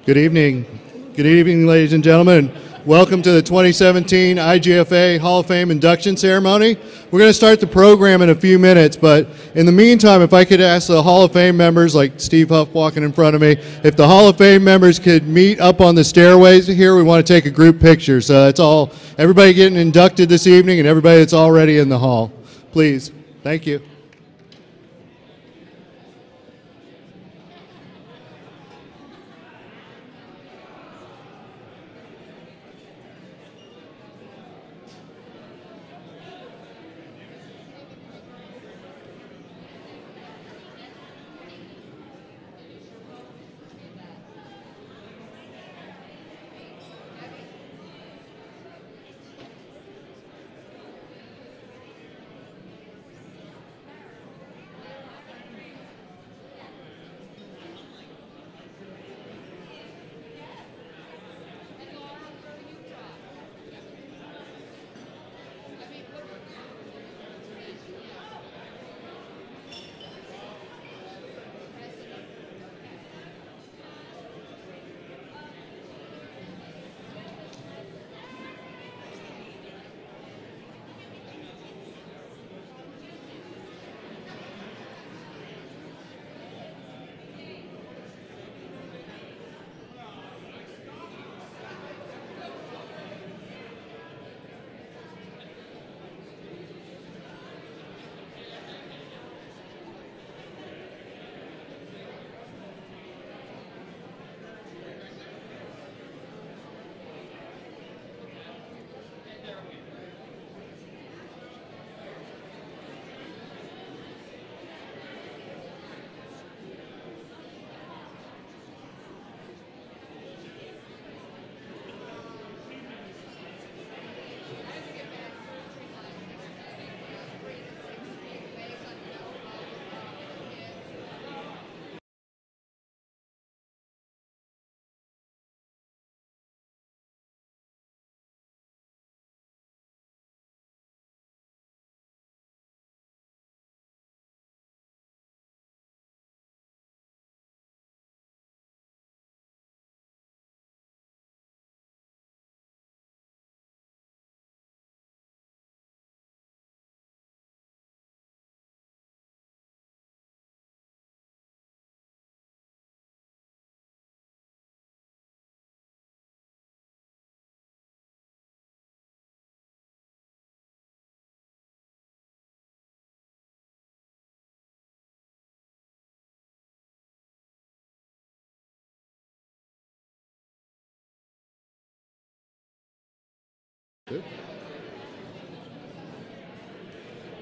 Good evening. Good evening, ladies and gentlemen. Welcome to the 2017 IGFA Hall of Fame induction ceremony. We're going to start the program in a few minutes, but in the meantime, if I could ask the Hall of Fame members, like Steve Huff walking in front of me, if the Hall of Fame members could meet up on the stairways here, we want to take a group picture. So that's all, everybody getting inducted this evening and everybody that's already in the hall. Please. Thank you.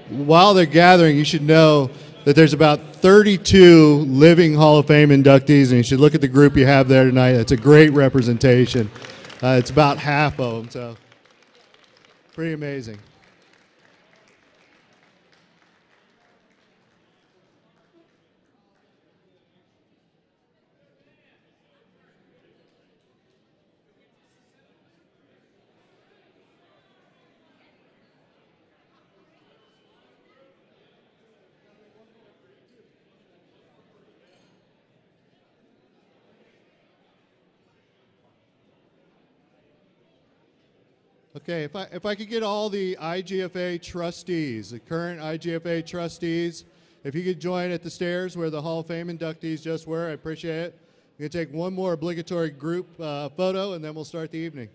While they're gathering, you should know that there's about 32 living Hall of Fame inductees, and you should look at the group you have there tonight. It's a great representation. It's about half of them, so pretty amazing. Okay, if I could get all the IGFA trustees, the current IGFA trustees, if you could join at the stairs where the Hall of Fame inductees just were, I appreciate it. We're going to take one more obligatory group photo, and then we'll start the evening.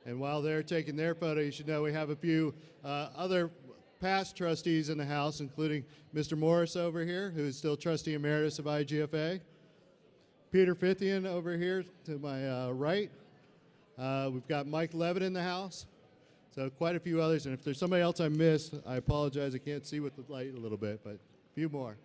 And while they're taking their photo, you should know we have a few other past trustees in the house, including Mr. Morris over here, who's still trustee emeritus of IGFA. Peter Fithian over here to my right. We've got Mike Levitt in the house. So quite a few others. And if there's somebody else I missed, I apologize. I can't see with the light a little bit, but a few more.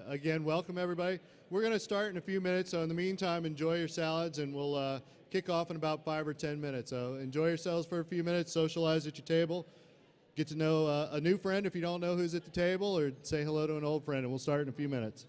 Again, welcome everybody. We're going to start in a few minutes, so in the meantime, enjoy your salads, and we'll kick off in about 5 or 10 minutes. So enjoy yourselves for a few minutes, socialize at your table, get to know a new friend if you don't know who's at the table, or say hello to an old friend, and we'll start in a few minutes.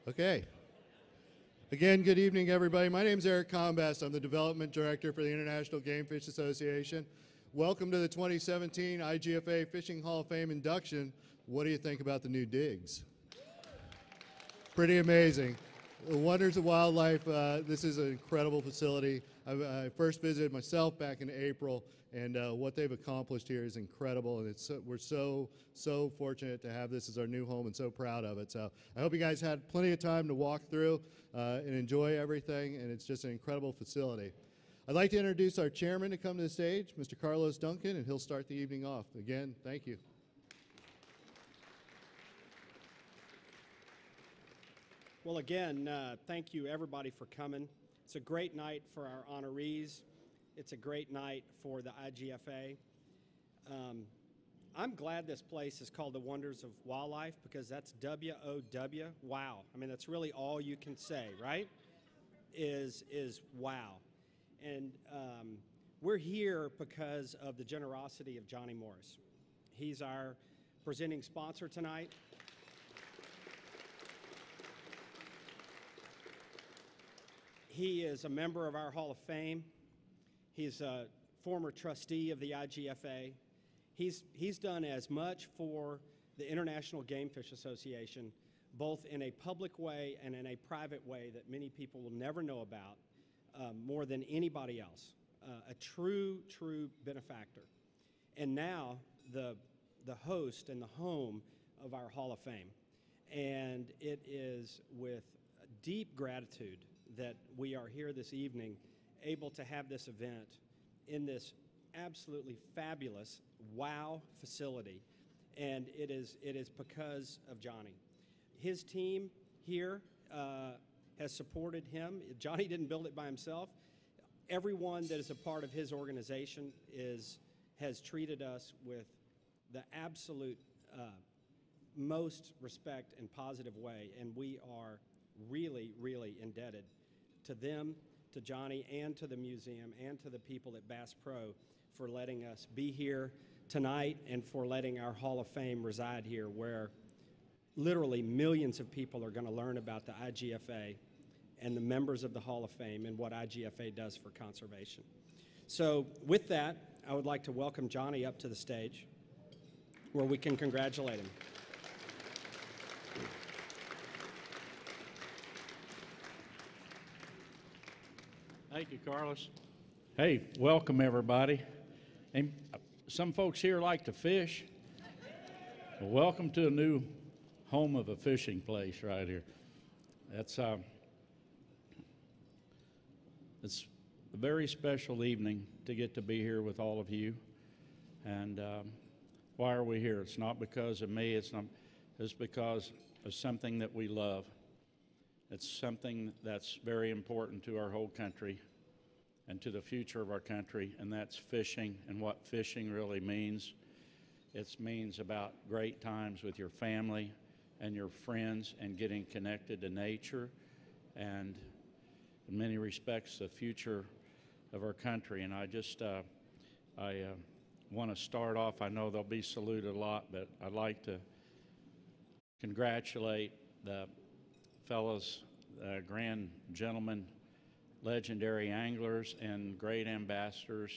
Okay. Again, good evening, everybody. My name is Eric Combast. I'm the Development Director for the International Game Fish Association. Welcome to the 2017 IGFA Fishing Hall of Fame induction. What do you think about the new digs? Pretty amazing. The Wonders of Wildlife, this is an incredible facility. I first visited myself back in April, and what they've accomplished here is incredible, and we're so fortunate to have this as our new home and so proud of it. So I hope you guys had plenty of time to walk through and enjoy everything, and it's just an incredible facility. I'd like to introduce our chairman to come to the stage, Mr. Carlos Duncan, and he'll start the evening off. Again, thank you. Well, again, thank you everybody for coming. It's a great night for our honorees. It's a great night for the IGFA. I'm glad this place is called the Wonders of Wildlife because that's W-O-W, wow. I mean, that's really all you can say, right? Is wow. And we're here because of the generosity of Johnny Morris. He's our presenting sponsor tonight. He is a member of our Hall of Fame. He's a former trustee of the IGFA. He's done as much for the International Game Fish Association, both in a public way and in a private way that many people will never know about, more than anybody else. A true benefactor. And now the host and the home of our Hall of Fame. And it is with deep gratitude that we are here this evening able to have this event in this absolutely fabulous wow facility, and it is because of Johnny. His team here has supported him. Johnny didn't build it by himself. Everyone that is a part of his organization has treated us with the absolute most respect and positive way, and we are really indebted to them, to Johnny, and to the museum, and to the people at Bass Pro for letting us be here tonight and for letting our Hall of Fame reside here, where literally millions of people are going to learn about the IGFA and the members of the Hall of Fame and what IGFA does for conservation. So with that, I would like to welcome Johnny up to the stage where we can congratulate him. Thank you, Carlos. Hey, welcome everybody. And some folks here like to fish. Well, welcome to a new home of a fishing place right here. It's a very special evening to get to be here with all of you. And why are we here? It's not because of me. It's because of something that we love. It's something that's very important to our whole country and to the future of our country, and that's fishing and what fishing really means. It means about great times with your family and your friends and getting connected to nature and, in many respects, the future of our country. And I just want to start off, I know they'll be saluted a lot, but I'd like to congratulate the fellows, grand gentlemen, legendary anglers and great ambassadors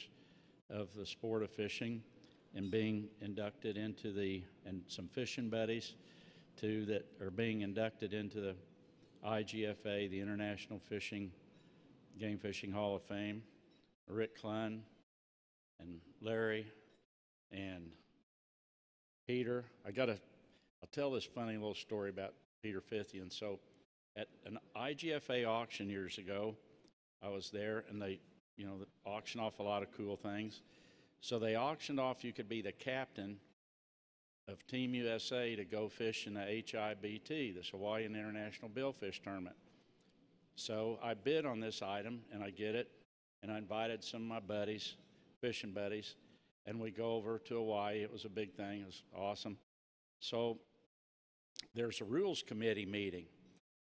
of the sport of fishing and being inducted into and some fishing buddies too that are being inducted into the IGFA, the International Game Fishing Hall of Fame. Rick Clunn and Larry and Peter. I'll tell this funny little story about Peter Fithian. So at an IGFA auction years ago, I was there, and they auction off a lot of cool things. So they auctioned off, you could be the captain of Team USA to go fish in the HIBT, the Hawaiian International Billfish Tournament. So I bid on this item, and I get it, and I invited some of my buddies, fishing buddies, and we go over to Hawaii. It was a big thing. It was awesome. So there's a rules committee meeting,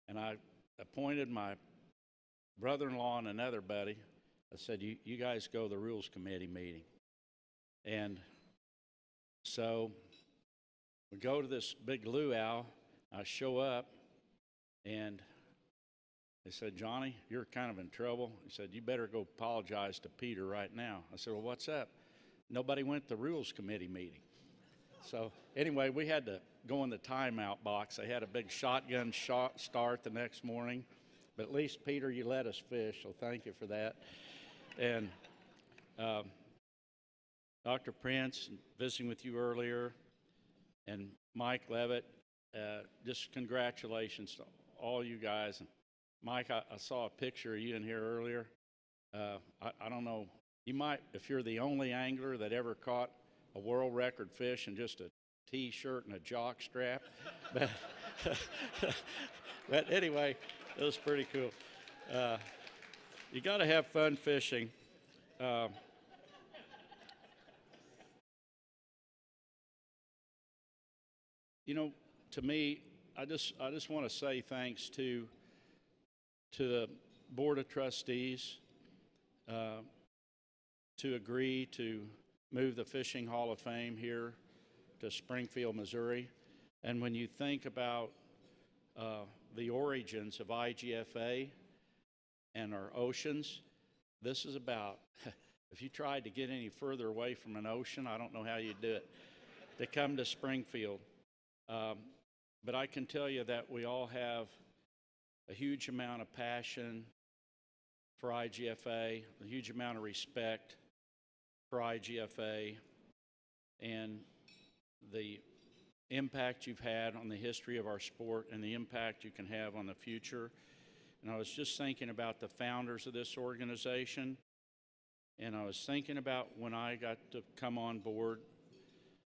and I appointed my brother-in-law and another buddy. I said, you guys go to the rules committee meeting. And so we go to this big luau. I show up, and they said, Johnny, you're kind of in trouble. He said, you better go apologize to Peter right now. I said, well, what's up? Nobody went to the rules committee meeting. So anyway, we had to go in the timeout box. They had a big shotgun start the next morning. But at least, Peter, you let us fish, so thank you for that. And Dr. Prince, visiting with you earlier, and Mike Levitt, just congratulations to all you guys. And Mike, I saw a picture of you in here earlier. I don't know, you might, if you're the only angler that ever caught a world record fish in just a T-shirt and a jock strap. But anyway, it was pretty cool. You got to have fun fishing. You know, to me, I just want to say thanks to the Board of Trustees to agree to move the Fishing Hall of Fame here to Springfield, Missouri. And when you think about the origins of IGFA and our oceans, this is about, if you tried to get any further away from an ocean, I don't know how you'd do it, to come to Springfield. But I can tell you that we all have a huge amount of passion for IGFA, a huge amount of respect for IGFA, and the impact you've had on the history of our sport and the impact you can have on the future. And I was just thinking about the founders of this organization, and I was thinking about when I got to come on board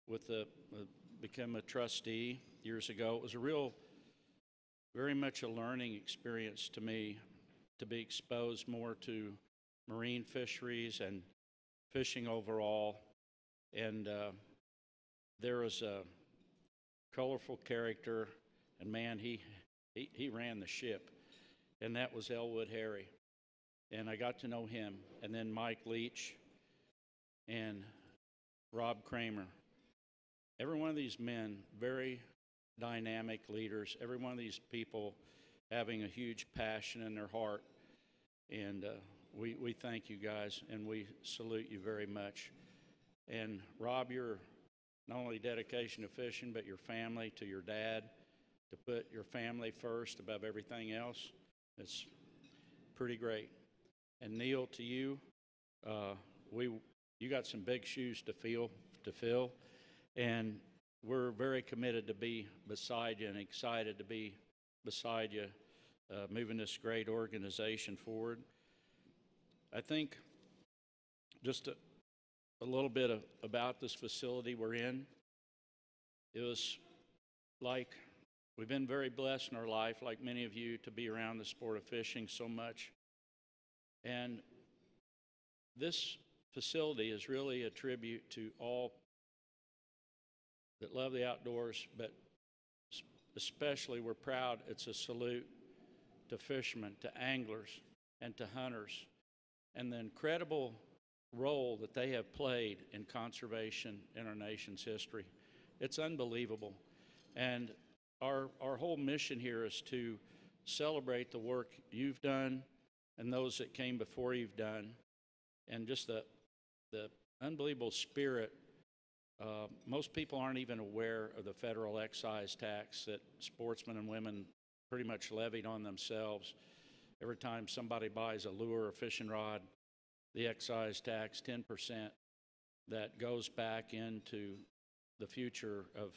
with become a trustee years ago. It was very much a learning experience to me to be exposed more to marine fisheries and fishing overall. And there was a colorful character, and man, he ran the ship, and that was Elwood Harry. And I got to know him, and then Mike Leach and Rob Kramer. Every one of these men, very dynamic leaders, every one of these people having a huge passion in their heart. And we thank you guys, and we salute you very much. And Rob, your not only dedication to fishing, but your family, to your dad, to put your family first above everything else, it's pretty great. And Neil, to you, you got some big shoes to fill, and we're very committed to be beside you and excited to be beside you, moving this great organization forward. I think just a little bit about this facility we're in. It was like, we've been very blessed in our life, like many of you, to be around the sport of fishing so much. And this facility is really a tribute to all that love the outdoors, but especially we're proud it's a salute to fishermen, to anglers, and to hunters, and the incredible role that they have played in conservation in our nation's history. It's unbelievable. And our whole mission here is to celebrate the work you've done and those that came before you've done, and just the unbelievable spirit. Most people aren't even aware of the federal excise tax that sportsmen and women pretty much levied on themselves. Every time somebody buys a lure or fishing rod, the excise tax, 10%, that goes back into the future of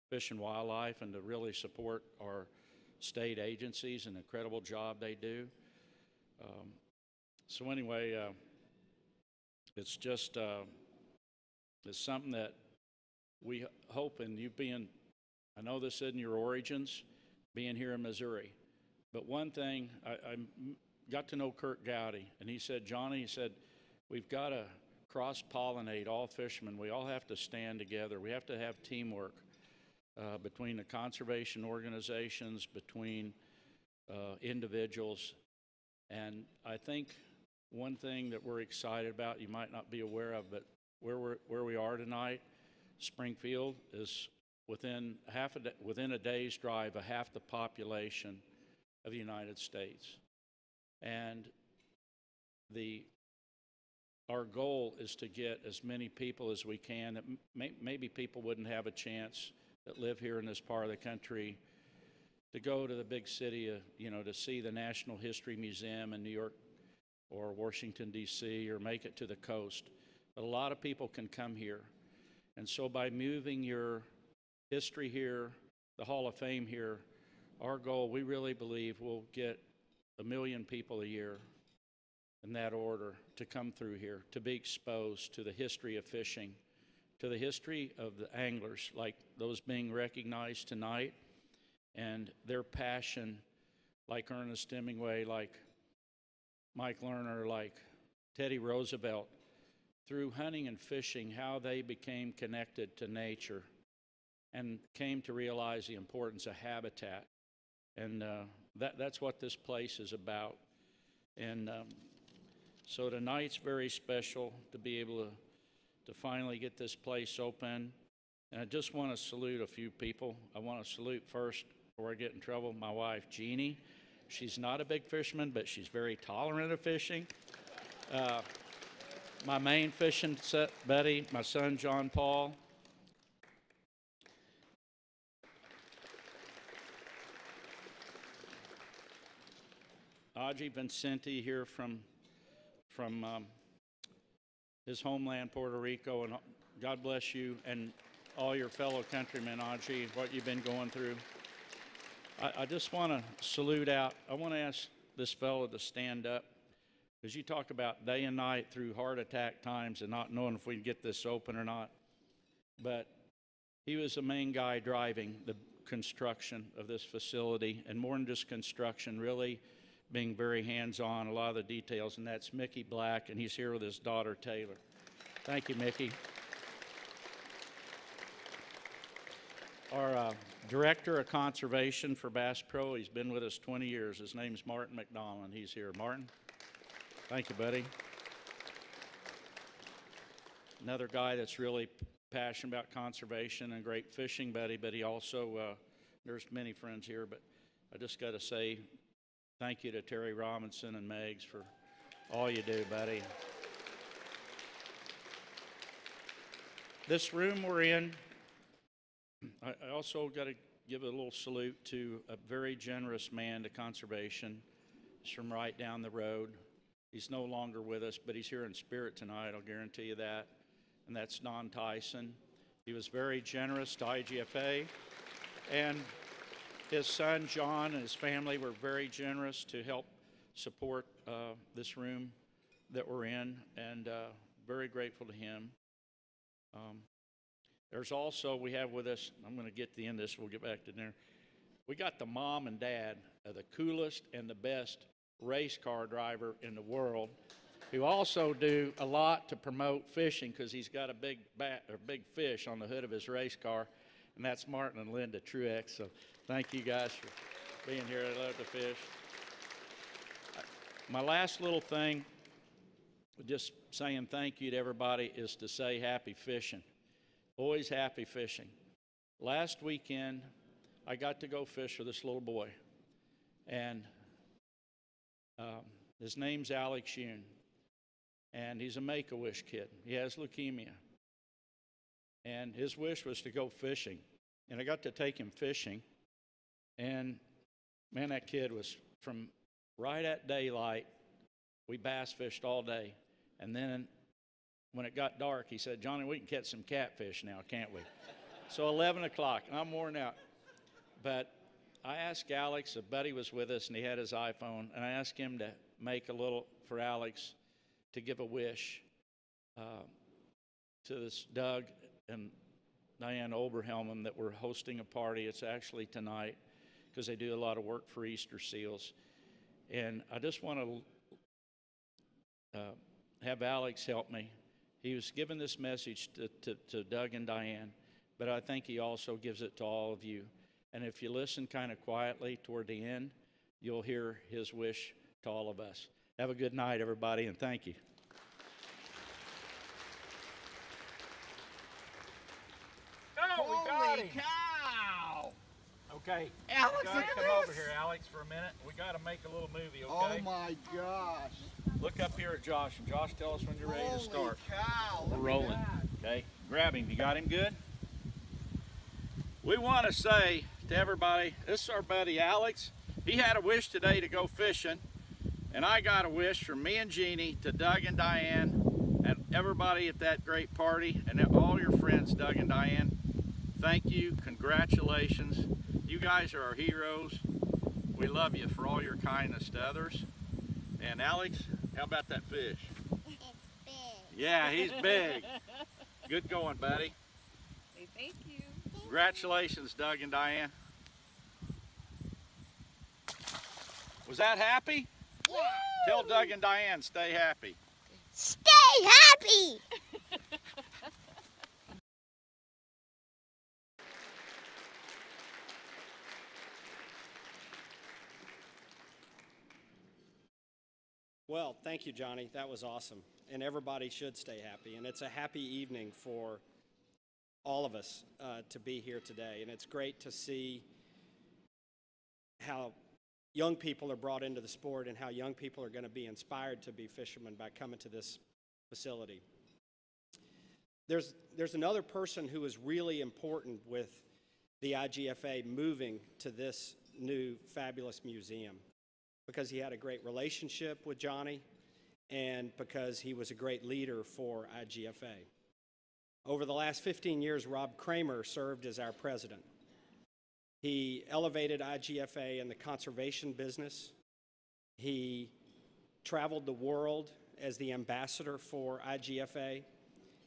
fish and wildlife, and to really support our state agencies and the incredible job they do. So anyway, it's just it's something that we hope, and you being, I know this isn't your origins, being here in Missouri, but one thing, I got to know Kurt Gowdy, and he said, Johnny, he said, we've got to cross-pollinate all fishermen. We all have to stand together. We have to have teamwork between the conservation organizations, between individuals. And I think one thing that we're excited about, you might not be aware of, but where we are tonight, Springfield is within a day's drive of half the population of the United States. And our goal is to get as many people as we can that maybe people wouldn't have a chance that live here in this part of the country to go to the big city, you know, to see the National History Museum in New York or Washington, D.C., or make it to the coast. But a lot of people can come here. And so by moving your history here, the Hall of Fame here, our goal, we really believe we'll get 1 million people a year in that order to come through here, to be exposed to the history of fishing, to the history of the anglers, like those being recognized tonight, and their passion, like Ernest Hemingway, like Mike Lerner, like Teddy Roosevelt, through hunting and fishing, how they became connected to nature and came to realize the importance of habitat. And that's what this place is about. And so tonight's very special to be able to finally get this place open. And I just want to salute a few people. I want to salute first, before I get in trouble, my wife, Jeannie. She's not a big fisherman, but she's very tolerant of fishing. My main fishing buddy, my son, John Paul. Audrey Vincenti here from his homeland, Puerto Rico, and God bless you and all your fellow countrymen, Audrey, what you've been going through. I just want to salute out. I want to ask this fellow to stand up, because you talk about day and night through heart attack times and not knowing if we can get this open or not. But he was the main guy driving the construction of this facility, and more than just construction, really being very hands-on, a lot of the details, and that's Mickey Black, and he's here with his daughter, Taylor. Thank you, Mickey. Our Director of Conservation for Bass Pro, he's been with us 20 years. His name's Martin McDonald. He's here. Martin, thank you, buddy. Another guy that's really passionate about conservation and great fishing buddy, but he also, there's many friends here, but I just got to say thank you to Terry Robinson and Megs for all you do, buddy. This room we're in, I also got to give a little salute to a very generous man to conservation. He's from right down the road. He's no longer with us, but he's here in spirit tonight, I'll guarantee you that. And that's Don Tyson. He was very generous to IGFA. And his son, John, and his family were very generous to help support this room that we're in, and very grateful to him. There's also, we have with us, I'm going to get to the end of this, we'll get back to dinner. We got the mom and dad of the coolest and the best race car driver in the world, who also do a lot to promote fishing, because he's got a big fish on the hood of his race car, and that's Martin and Linda Truex. So thank you guys for being here. I love to fish. My last little thing, just saying thank you to everybody, is to say happy fishing. Always happy fishing. Last weekend, I got to go fish with this little boy, and his name's Alex Yoon, and he's a Make-A-Wish kid. He has leukemia, and his wish was to go fishing, and I got to take him fishing, and man, that kid was from right at daylight. We bass fished all day, and then when it got dark, he said, "Johnny, we can catch some catfish now, can't we?" So 11 o'clock, I'm worn out. But I asked Alex, a buddy was with us, and he had his iPhone, and I asked him to make a little for Alex to give a wish to this Doug and Diane Oberhelman that we're hosting a party. It's actually tonight, because they do a lot of work for Easter seals. And I just want to have Alex help me. He was giving this message to Doug and Diane, but I think he also gives it to all of you. And if you listen kind of quietly toward the end, you'll hear his wish to all of us. Have a good night, everybody, and thank you. Oh, we got him. Cow! Okay. Alex, you look gotta at come over this. here, Alex, for a minute. We got to make a little movie, okay? Oh my gosh. Look up here at Josh, and Josh, tell us when you're ready to start. Holy cow. We're look at rolling. that. Okay, grab him. You got him good? We want to say to everybody. This is our buddy Alex. He had a wish today to go fishing, and I got a wish from me and Jeannie to Doug and Diane and everybody at that great party, and all your friends, Doug and Diane. Thank you, congratulations. You guys are our heroes. We love you for all your kindness to others. And Alex, how about that fish? It's big. Yeah, he's big. Good going, buddy. Hey, thank you. Congratulations, Doug and Diane. Was that happy? Yeah. Tell Doug and Diane, stay happy. Stay happy. Well, thank you, Johnny. That was awesome. And everybody should stay happy. And it's a happy evening for all of us to be here today. And it's great to see how young people are brought into the sport and how young people are going to be inspired to be fishermen by coming to this facility. There's another person who is really important with the IGFA moving to this new fabulous museum, because he had a great relationship with Johnny and because he was a great leader for IGFA. Over the last 15 years, Rob Kramer served as our president. He elevated IGFA in the conservation business. He traveled the world as the ambassador for IGFA.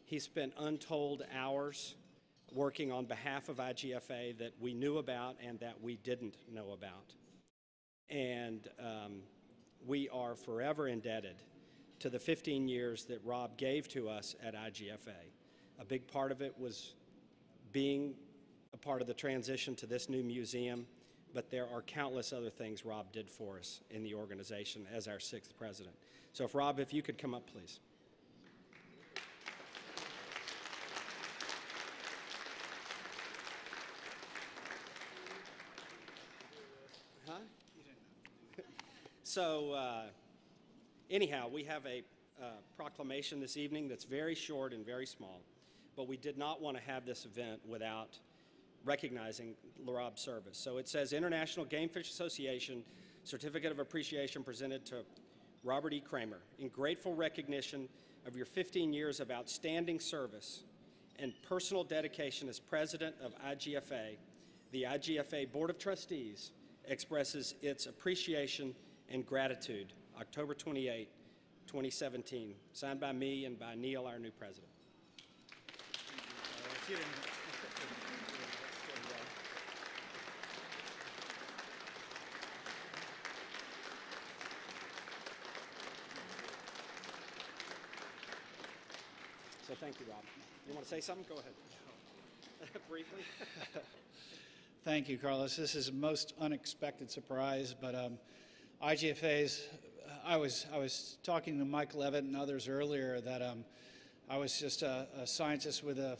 He spent untold hours working on behalf of IGFA that we knew about and that we didn't know about. And we are forever indebted to the 15 years that Rob gave to us at IGFA. A big part of it was being a part of the transition to this new museum, but there are countless other things Rob did for us in the organization as our 6th president. So if Rob, if you could come up, please. So anyhow, we have a proclamation this evening that's very short and very small, but we did not want to have this event without recognizing Rob's service. So it says, International Game Fish Association Certificate of Appreciation presented to Robert E. Kramer in grateful recognition of your 15 years of outstanding service and personal dedication as president of IGFA. The IGFA Board of Trustees expresses its appreciation and gratitude. October 28, 2017. Signed by me and by Neil, our new president. So thank you, Rob. You want to say something? Go ahead. Briefly. Thank you, Carlos. This is a most unexpected surprise, but IGFA's, I was talking to Mike Levitt and others earlier that I was just a scientist with a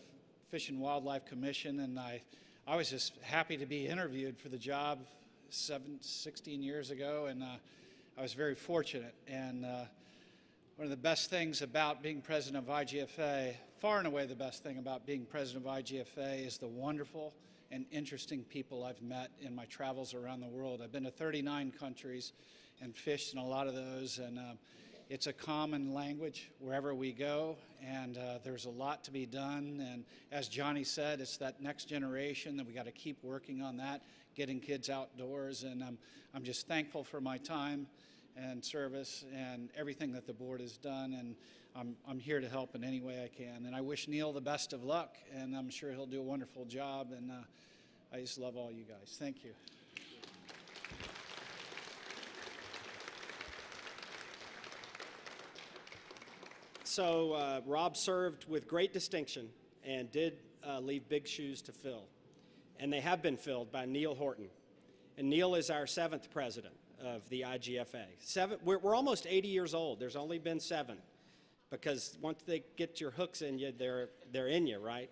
Fish and Wildlife Commission, and I was just happy to be interviewed for the job 16 years ago, and I was very fortunate. And one of the best things about being president of IGFA, far and away the best thing about being president of IGFA, is the wonderful and interesting people I've met in my travels around the world. I've been to 39 countries and fished in a lot of those, and it's a common language wherever we go, and there's a lot to be done. And as Johnny said, it's that next generation that we got to keep working on that, getting kids outdoors, and I'm just thankful for my time and service and everything that the board has done, and I'm here to help in any way I can. And I wish Neil the best of luck, and I'm sure he'll do a wonderful job, and I just love all you guys. Thank you. So Rob served with great distinction and did leave big shoes to fill. And they have been filled by Neil Horton. And Neil is our 7th president of the IGFA. We're almost 80 years old. There's only been 7. Because once they get your hooks in you, they're in you, right?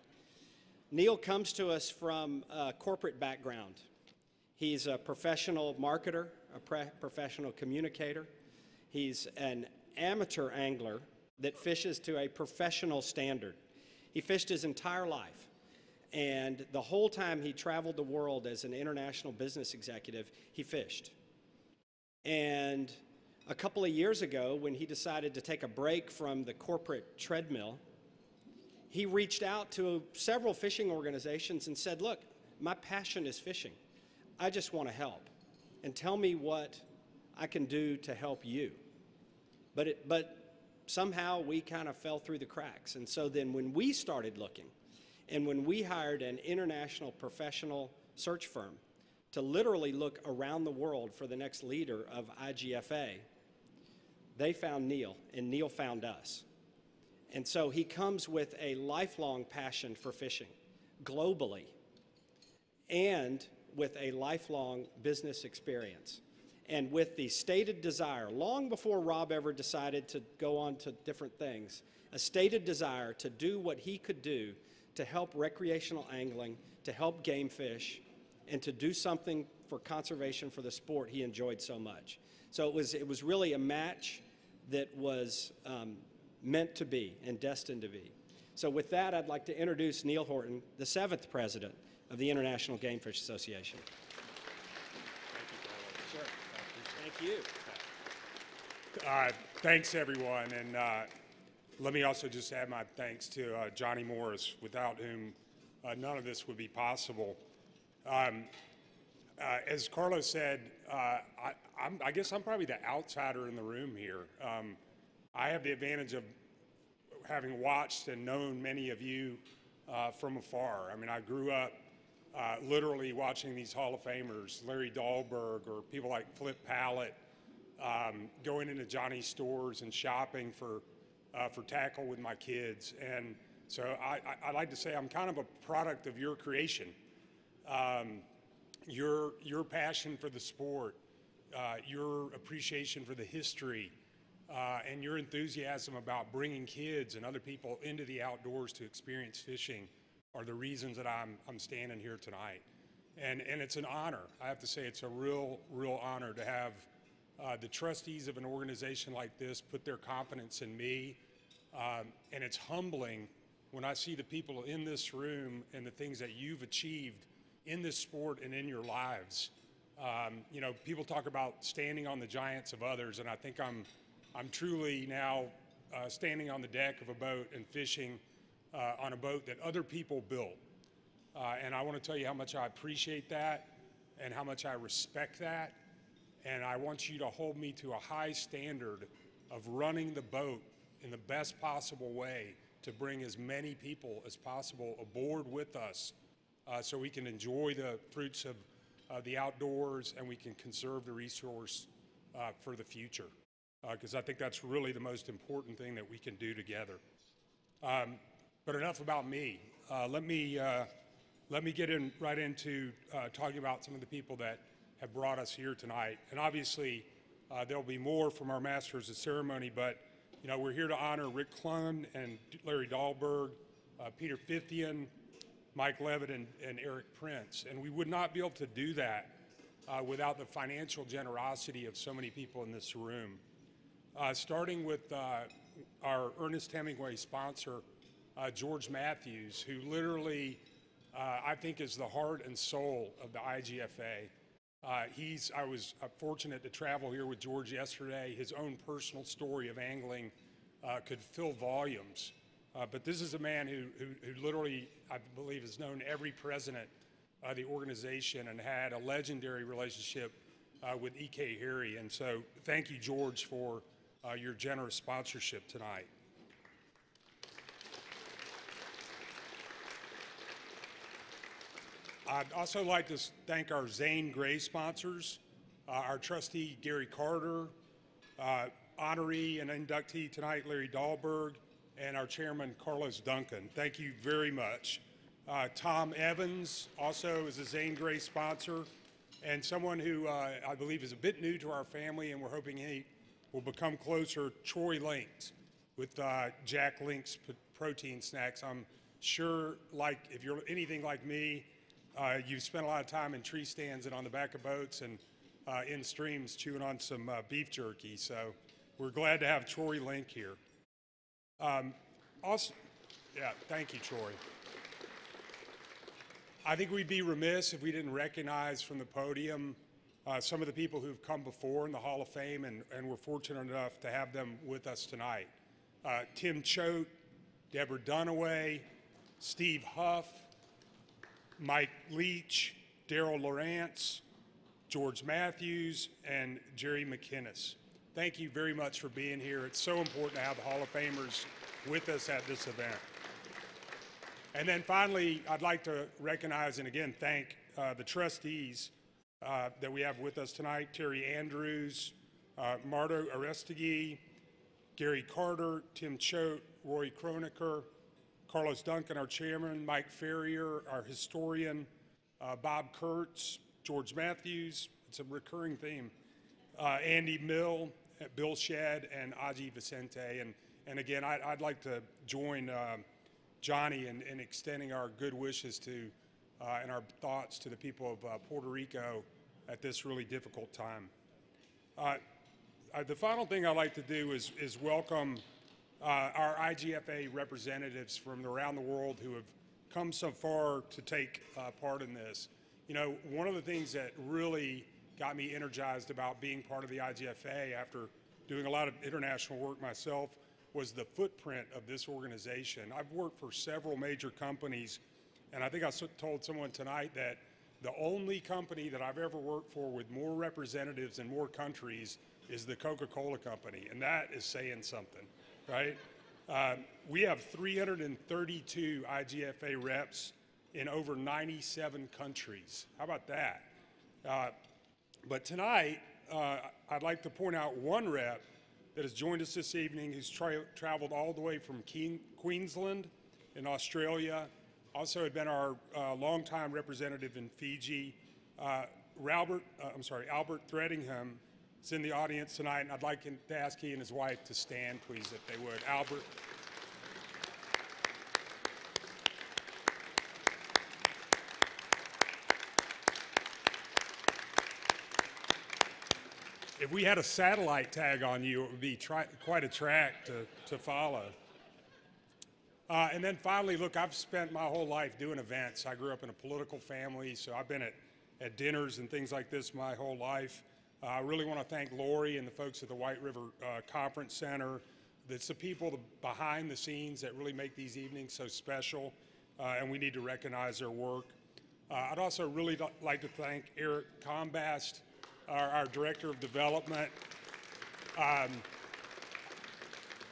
Neil comes to us from a corporate background. He's a professional marketer, a professional communicator. He's an amateur angler that fishes to a professional standard. He fished his entire life And the whole time he traveled the world as an international business executive, he fished. And a couple of years ago, when he decided to take a break from the corporate treadmill, he reached out to several fishing organizations and said, look, my passion is fishing. I just want to help. And tell me what I can do to help you. But somehow we kind of fell through the cracks. And so then when we started looking, and when we hired an international professional search firm to literally look around the world for the next leader of IGFA, they found Neil, and Neil found us. And so he comes with a lifelong passion for fishing globally and with a lifelong business experience. And with the stated desire, long before Rob ever decided to go on to different things, a stated desire to do what he could do to help recreational angling, to help game fish, and to do something for conservation for the sport he enjoyed so much. So it was really a match that was meant to be and destined to be. So with that, I'd like to introduce Neil Horton, the 7th president of the International Game Fish Association. Sure. Thank you. Thanks, everyone. And let me also just add my thanks to Johnny Morris, without whom none of this would be possible. As Carlos said, I guess I'm probably the outsider in the room here. I have the advantage of having watched and known many of you from afar. I mean, I grew up literally watching these Hall of Famers, Larry Dahlberg or people like Flip Pallett, going into Johnny's stores and shopping for tackle with my kids. And so I like to say I'm kind of a product of your creation. Your passion for the sport, your appreciation for the history, and your enthusiasm about bringing kids and other people into the outdoors to experience fishing are the reasons that I'm standing here tonight. And it's an honor. I have to say it's a real honor to have the trustees of an organization like this put their confidence in me. And it's humbling when I see the people in this room and the things that you've achieved in this sport and in your lives. You know, people talk about standing on the giants of others, and I think I'm truly now standing on the deck of a boat and fishing on a boat that other people built. And I want to tell you how much I appreciate that and how much I respect that. And I want you to hold me to a high standard of running the boat in the best possible way to bring as many people as possible aboard with us so we can enjoy the fruits of the outdoors and we can conserve the resource for the future. Because I think that's really the most important thing that we can do together. But enough about me. Let me get right into talking about some of the people that have brought us here tonight. And obviously, there'll be more from our masters of ceremony, but you know, we're here to honor Rick Clunn and Larry Dahlberg, Peter Fithian, Mike Levitt, and Eric Prince. And we would not be able to do that without the financial generosity of so many people in this room. Starting with our Ernest Hemingway sponsor, George Matthews, who literally, I think, is the heart and soul of the IGFA. I was fortunate to travel here with George yesterday. His own personal story of angling could fill volumes. But this is a man who literally, I believe, has known every president of the organization and had a legendary relationship with E.K. Harry. And so thank you, George, for your generous sponsorship tonight. I'd also like to thank our Zane Gray sponsors, our trustee Gary Carter, honoree and inductee tonight Larry Dahlberg, and our chairman Carlos Duncan. Thank you very much. Tom Evans also is a Zane Gray sponsor, and someone who I believe is a bit new to our family, and we're hoping he will become closer, Troy Links with Jack Link's protein snacks. I'm sure, like, if you're anything like me, you've spent a lot of time in tree stands and on the back of boats and in streams chewing on some beef jerky. So we're glad to have Troy Link here. Also, yeah, thank you, Troy. I think we'd be remiss if we didn't recognize from the podium some of the people who've come before in the Hall of Fame, and we're fortunate enough to have them with us tonight. Tim Choate, Deborah Dunaway, Steve Huff, Mike Leach, Daryl Lawrence, George Matthews, and Jerry McInnes. Thank you very much for being here. It's so important to have the Hall of Famers with us at this event. And then finally, I'd like to recognize and again thank the trustees that we have with us tonight: Terry Andrews, Marto Arestegui, Gary Carter, Tim Choate, Roy Kronecker, Carlos Duncan, our chairman, Mike Ferrier, our historian, Bob Kurtz, George Matthews, it's a recurring theme, Andy Mill, Bill Shedd, and Aji Vicente. And again, I'd like to join Johnny in extending our good wishes to and our thoughts to the people of Puerto Rico at this really difficult time. The final thing I'd like to do is welcome our IGFA representatives from around the world who have come so far to take part in this. You know, one of the things that really got me energized about being part of the IGFA after doing a lot of international work myself was the footprint of this organization. I've worked for several major companies, and I think I told someone tonight that the only company that I've ever worked for with more representatives in more countries is the Coca-Cola Company, and that is saying something, right? We have 332 IGFA reps in over 97 countries. How about that? But tonight, I'd like to point out one rep that has joined us this evening who's traveled all the way from Queensland in Australia, also had been our longtime representative in Fiji. Albert Threadingham is in the audience tonight, and I'd like to ask he and his wife to stand, please, if they would. Albert. If we had a satellite tag on you, it would be quite a track to follow. And then finally, look, I've spent my whole life doing events. I grew up in a political family, so I've been at dinners and things like this my whole life. I really want to thank Lori and the folks at the White River Conference Center. It's the people behind the scenes that really make these evenings so special, and we need to recognize their work. I'd also really like to thank Eric Combast, our Director of Development.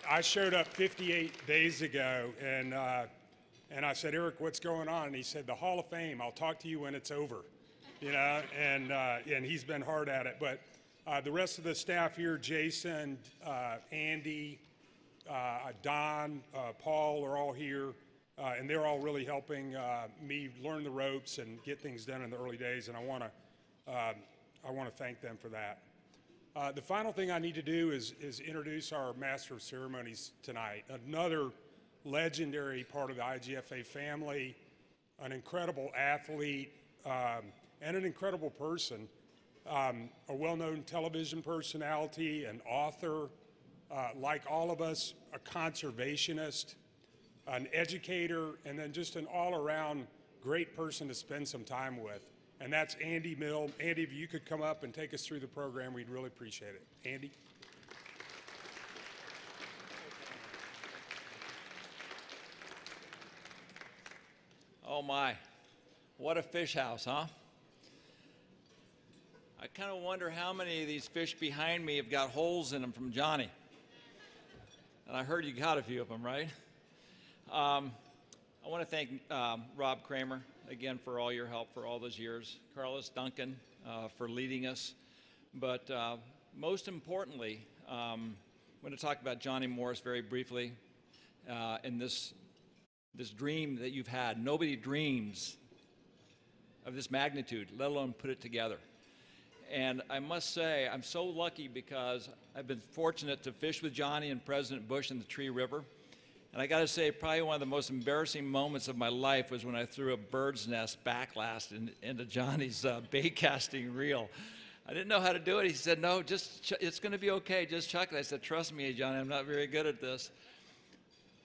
I showed up 58 days ago, and I said, Eric, what's going on? And he said, the Hall of Fame, I'll talk to you when it's over. You know, and he's been hard at it. But the rest of the staff here, Jason, Andy, Don, Paul are all here, and they're all really helping me learn the ropes and get things done in the early days, and I want to thank them for that. The final thing I need to do is introduce our Master of Ceremonies tonight, another legendary part of the IGFA family, an incredible athlete, and an incredible person, a well-known television personality, an author, like all of us, a conservationist, an educator, and then just an all-around great person to spend some time with. And that's Andy Mill. Andy, if you could come up and take us through the program, we'd really appreciate it. Andy? Oh my, what a fish house, huh? I kind of wonder how many of these fish behind me have got holes in them from Johnny. And I heard you got a few of them, right? I want to thank Rob Kramer again for all your help for all those years. Carlos Duncan for leading us. But most importantly, I'm going to talk about Johnny Morris very briefly and this dream that you've had. Nobody dreams of this magnitude, let alone put it together. And I must say, I'm so lucky because I've been fortunate to fish with Johnny and President Bush in the Tree River. And I got to say, probably one of the most embarrassing moments of my life was when I threw a bird's nest backlast into Johnny's bait casting reel. I didn't know how to do it. He said, no, it's going to be okay. Just chuck it. I said, trust me, Johnny, I'm not very good at this.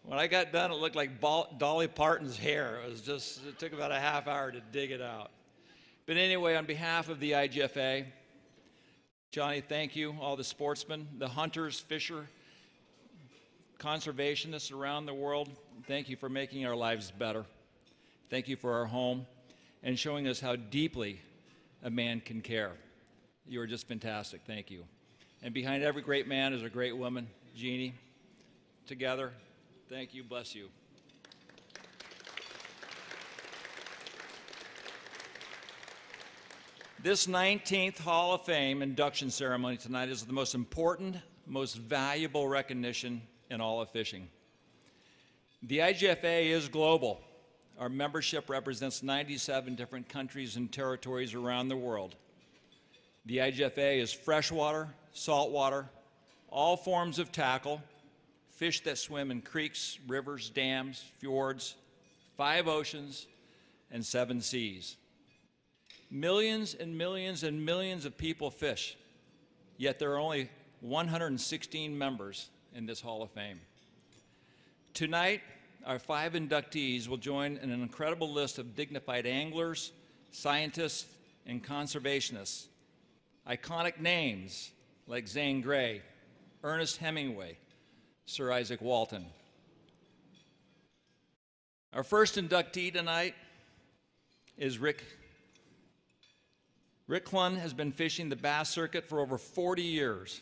When I got done, it looked like Dolly Parton's hair. It took about a half hour to dig it out. But anyway, on behalf of the IGFA, Johnny, thank you, all the sportsmen, the hunters, fisher, conservationists around the world. Thank you for making our lives better. Thank you for our home and showing us how deeply a man can care. You are just fantastic. Thank you. And behind every great man is a great woman, Jeannie. Together, thank you. Bless you. This 19th Hall of Fame induction ceremony tonight is the most important, most valuable recognition in all of fishing. The IGFA is global. Our membership represents 97 different countries and territories around the world. The IGFA is freshwater, saltwater, all forms of tackle, fish that swim in creeks, rivers, dams, fjords, 5 oceans, and 7 seas. Millions and millions and millions of people fish, yet there are only 116 members in this Hall of Fame. Tonight, our 5 inductees will join an incredible list of dignified anglers, scientists, and conservationists. Iconic names like Zane Grey, Ernest Hemingway, Sir Isaac Walton. Our first inductee tonight is Rick Clunn has been fishing the bass circuit for over 40 years.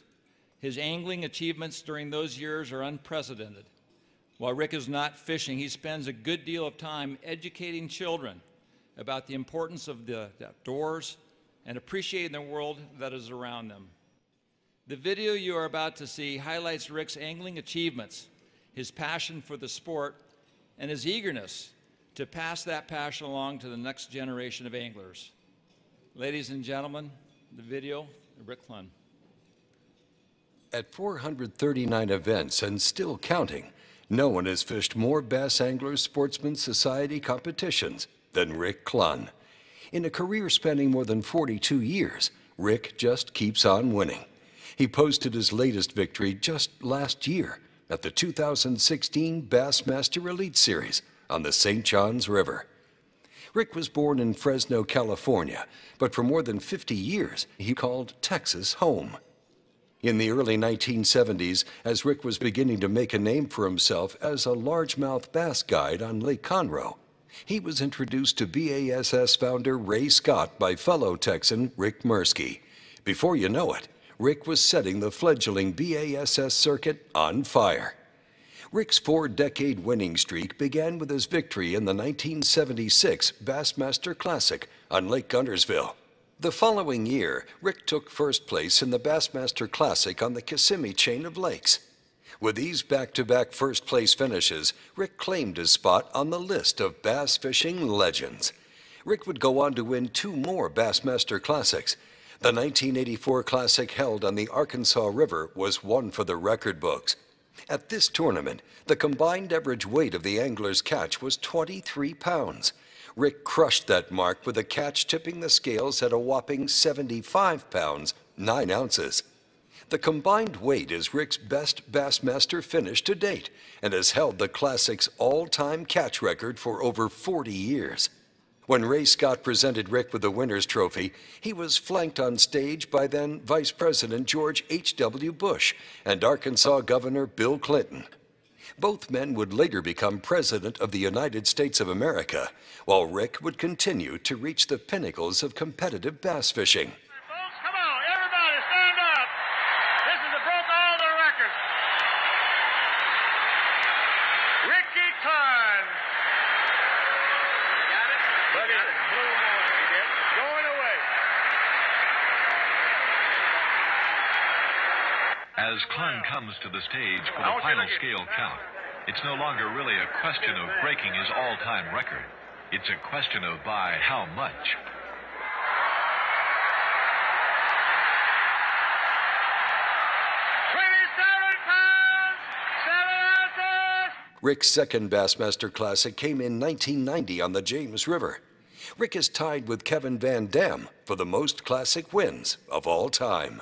His angling achievements during those years are unprecedented. While Rick is not fishing, he spends a good deal of time educating children about the importance of the outdoors and appreciating the world that is around them. The video you are about to see highlights Rick's angling achievements, his passion for the sport, and his eagerness to pass that passion along to the next generation of anglers. Ladies and gentlemen, the video of Rick Clunn. At 439 events and still counting, no one has fished more Bass Anglers Sportsman Society competitions than Rick Clunn. In a career spanning more than 42 years, Rick just keeps on winning. He posted his latest victory just last year at the 2016 Bassmaster Elite Series on the St. Johns River. Rick was born in Fresno, California, but for more than 50 years, he called Texas home. In the early 1970s, as Rick was beginning to make a name for himself as a largemouth bass guide on Lake Conroe, he was introduced to BASS founder Ray Scott by fellow Texan Rick Mirsky. Before you know it, Rick was setting the fledgling BASS circuit on fire. Rick's 4-decade winning streak began with his victory in the 1976 Bassmaster Classic on Lake Guntersville. The following year, Rick took first place in the Bassmaster Classic on the Kissimmee chain of lakes. With these back-to-back first-place finishes, Rick claimed his spot on the list of bass fishing legends. Rick would go on to win 2 more Bassmaster Classics. The 1984 Classic held on the Arkansas River was one for the record books. At this tournament, the combined average weight of the angler's catch was 23 pounds. Rick crushed that mark with a catch tipping the scales at a whopping 75 pounds, 9 ounces. The combined weight is Rick's best Bassmaster finish to date and has held the Classic's all-time catch record for over 40 years. When Ray Scott presented Rick with the winner's trophy, he was flanked on stage by then Vice President George H.W. Bush and Arkansas Governor Bill Clinton. Both men would later become President of the United States of America, while Rick would continue to reach the pinnacles of competitive bass fishing. Folks, come on, everybody stand up. This is broke all the records. Ricky Clunn. Got it? But it blew him away. He did. Going away. As Clunn comes to the stage for the final scale count, it's no longer really a question of breaking his all-time record. It's a question of by how much. Rick's second Bassmaster Classic came in 1990 on the James River. Rick is tied with Kevin Van Dam for the most classic wins of all time.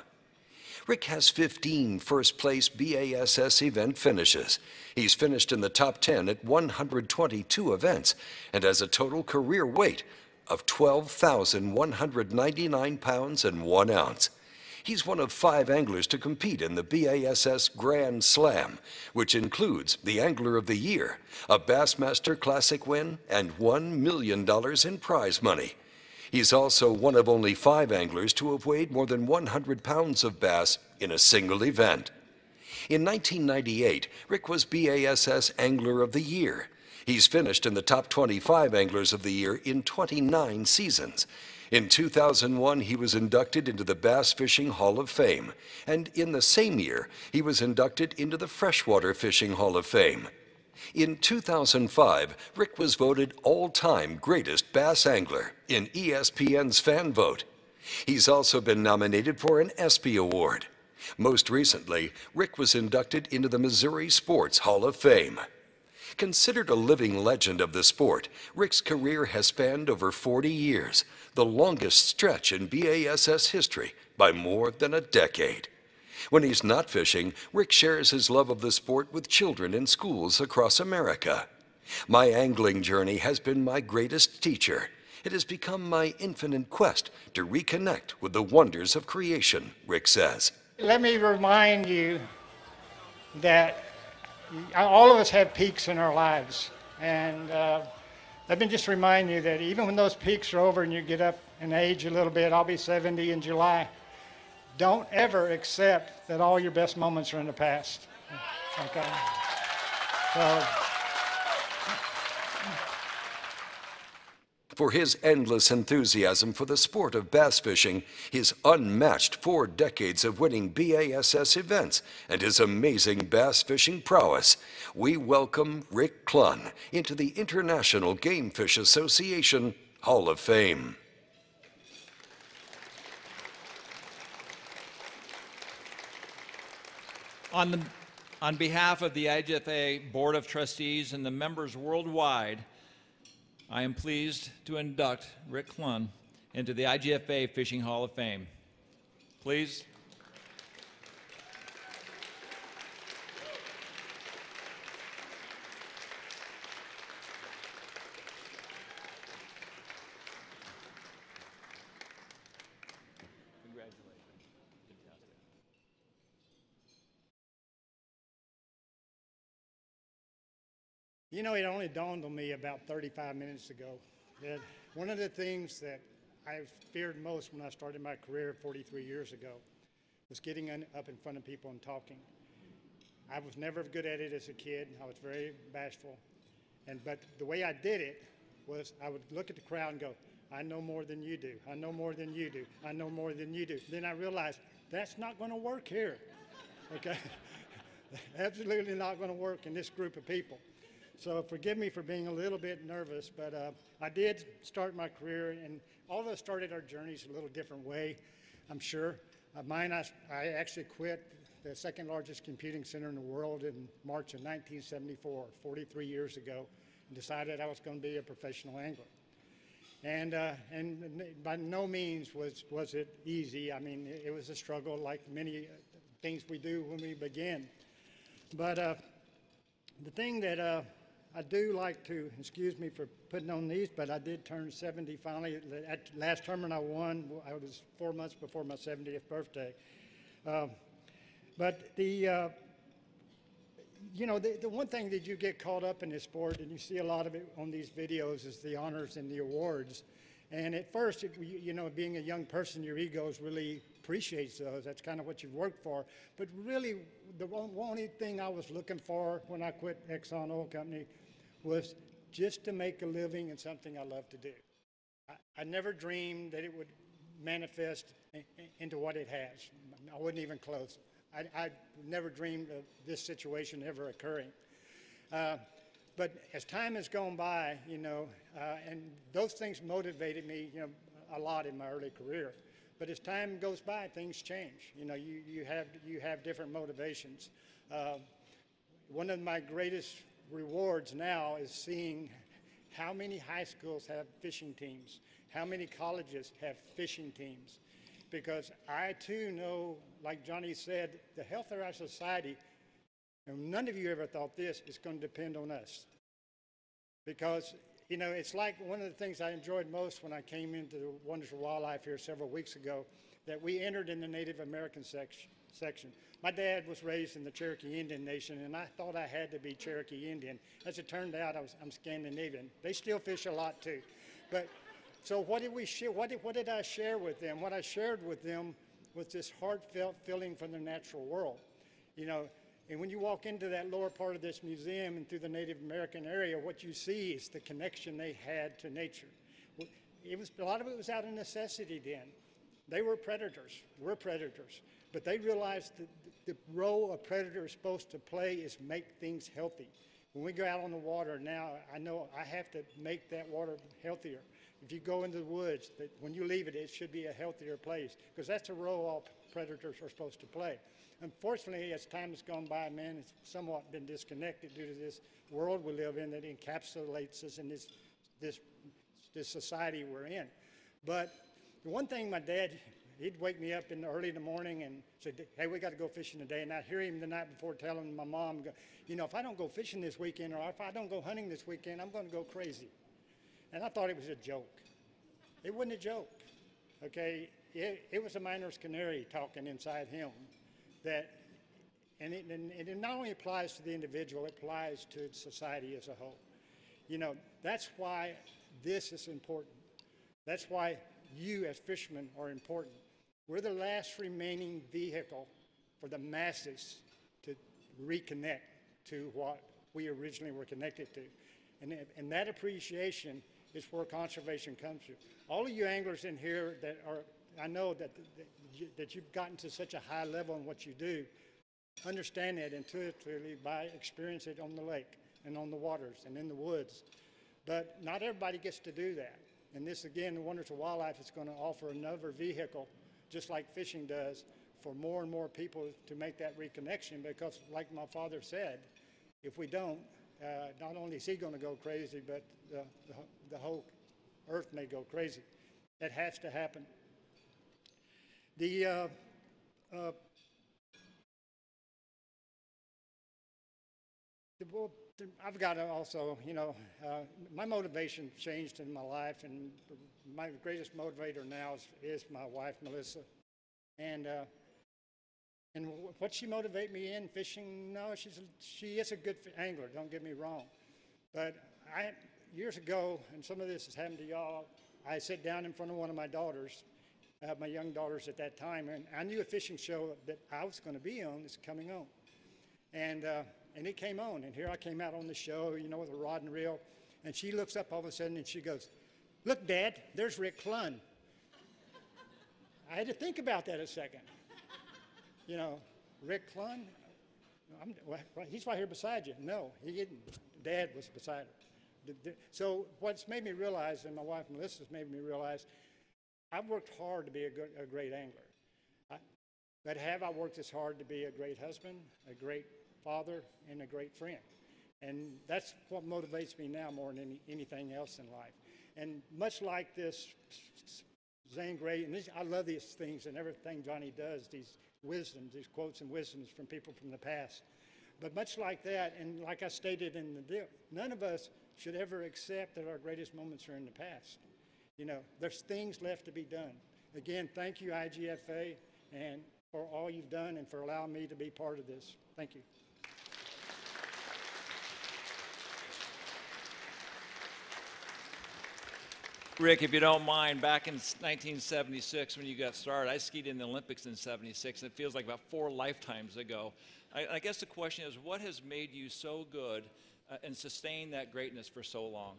Rick has 15 first-place BASS event finishes. He's finished in the top 10 at 122 events and has a total career weight of 12,199 pounds and 1 ounce. He's one of 5 anglers to compete in the BASS Grand Slam, which includes the Angler of the Year, a Bassmaster Classic win, and $1 million in prize money. He's also one of only 5 anglers to have weighed more than 100 pounds of bass in a single event. In 1998, Rick was BASS Angler of the Year. He's finished in the top 25 Anglers of the Year in 29 seasons. In 2001, he was inducted into the Bass Fishing Hall of Fame, and in the same year, he was inducted into the Freshwater Fishing Hall of Fame. In 2005, Rick was voted all-time greatest bass angler in ESPN's fan vote. He's also been nominated for an ESPY Award. Most recently, Rick was inducted into the Missouri Sports Hall of Fame. Considered a living legend of the sport, Rick's career has spanned over 40 years, the longest stretch in BASS history by more than a decade. When he's not fishing, Rick shares his love of the sport with children in schools across America. My angling journey has been my greatest teacher. It has become my infinite quest to reconnect with the wonders of creation, Rick says. Let me remind you that all of us have peaks in our lives, and let me just remind you that even when those peaks are over and you get up in age a little bit, I'll be 70 in July, don't ever accept that all your best moments are in the past. Okay? So, for his endless enthusiasm for the sport of bass fishing, his unmatched 4 decades of winning BASS events, and his amazing bass fishing prowess, we welcome Rick Clunn into the International Game Fish Association Hall of Fame. On behalf of the IGFA Board of Trustees and the members worldwide, I am pleased to induct Rick Clunn into the IGFA Fishing Hall of Fame. Please. you know, it only dawned on me about 35 minutes ago that one of the things that I feared most when I started my career 43 years ago was getting up in front of people and talking. I was never good at it as a kid. I was very bashful. But the way I did it was I would look at the crowd and go, I know more than you do. I know more than you do. I know more than you do. Then I realized that's not going to work here. Okay? Absolutely not going to work in this group of people. So forgive me for being a little bit nervous, but I did start my career, and all of us started our journeys a little different way, I'm sure. Mine, I actually quit the second largest computing center in the world in March of 1974, 43 years ago, and decided I was going to be a professional angler. And by no means was it easy. I mean, it was a struggle like many things we do when we begin. But the thing that I do like to, excuse me for putting on these, but I did turn 70 finally. At last tournament I won, I was 4 months before my 70th birthday. But the, you know, the one thing that you get caught up in this sport, and you see a lot of it on these videos, is the honors and the awards. And at first, you know, being a young person, your egos really appreciates those. That's kind of what you've worked for. But really, the only thing I was looking for when I quit Exxon Oil Company was just to make a living in something I love to do. I never dreamed that it would manifest into what it has. I wasn't even close. I never dreamed of this situation ever occurring. But as time has gone by, you know, and those things motivated me, you know, a lot in my early career. But as time goes by, things change. You know, you have different motivations. One of my greatest rewards now is seeing how many high schools have fishing teams, how many colleges have fishing teams. because I too know, like Johnny said, the health of our society, and none of you ever thought this, is going to depend on us. Because, you know, it's like one of the things I enjoyed most when I came into the Wonders of Wildlife here several weeks ago, that we entered in the Native American section. My dad was raised in the Cherokee Indian Nation, and I thought I had to be Cherokee Indian. As it turned out, I'm Scandinavian. They still fish a lot too. But so what did we share? What did I share with them? What I shared with them was this heartfelt feeling from the natural world. You know, and when you walk into that lower part of this museum and through the Native American area, what you see is the connection they had to nature. A lot of it was out of necessity then. They were predators. We're predators. But they realized that the role a predator is supposed to play is make things healthy. When we go out on the water now, I know I have to make that water healthier. If you go into the woods, when you leave it, it should be a healthier place, because that's the role all predators are supposed to play. Unfortunately, as time has gone by, man has somewhat been disconnected due to this world we live in that encapsulates us in this society we're in. But the one thing my dad, he'd wake me up early in the morning and say, hey, we got to go fishing today. And I'd hear him the night before telling my mom, you know, if I don't go fishing this weekend or if I don't go hunting this weekend, I'm going to go crazy. And I thought it was a joke. It wasn't a joke, okay? It was a miner's canary talking inside him. And it not only applies to the individual, it applies to society as a whole. You know, that's why this is important. That's why you as fishermen are important. We're the last remaining vehicle for the masses to reconnect to what we originally were connected to. And that appreciation is where conservation comes from. All of you anglers in here that are, I know that you've gotten to such a high level in what you do, understand that intuitively by experiencing it on the lake and on the waters and in the woods. But not everybody gets to do that. And this, again, the Wonders of Wildlife is going to offer another vehicle, just like fishing does, for more and more people to make that reconnection, because like my father said, if we don't, not only is he going to go crazy, but the whole earth may go crazy. That has to happen. I've got to also, you know, my motivation changed in my life, and my greatest motivator now is my wife, Melissa. And what she motivates me in fishing, no, she is a good angler, don't get me wrong. But years ago, and some of this has happened to y'all, I sat down in front of one of my daughters, my young daughters at that time, and I knew a fishing show that I was going to be on is coming on. And it came on, and here I came out on the show, you know, with a rod and reel, and she looks up all of a sudden and she goes, look, Dad, there's Rick Clunn. I had to think about that a second. You know, Rick Clunn? He's right here beside you. No, he didn't. Dad was beside her. So what's made me realize, and my wife Melissa's made me realize, I've worked hard to be a great angler. But have I worked as hard to be a great husband, a great father, and a great friend? And that's what motivates me now more than anything else in life. And much like this Zane Grey, and I love these things and everything Johnny does, these wisdoms, these quotes and wisdoms from people from the past. But much like that, and like I stated in the deal, none of us should ever accept that our greatest moments are in the past. You know, there's things left to be done. Again, thank you, IGFA, and for all you've done and for allowing me to be part of this. Thank you. Rick, if you don't mind, back in 1976 when you got started, I skied in the Olympics in '76, and it feels like about 4 lifetimes ago. I guess the question is, what has made you so good and sustained that greatness for so long?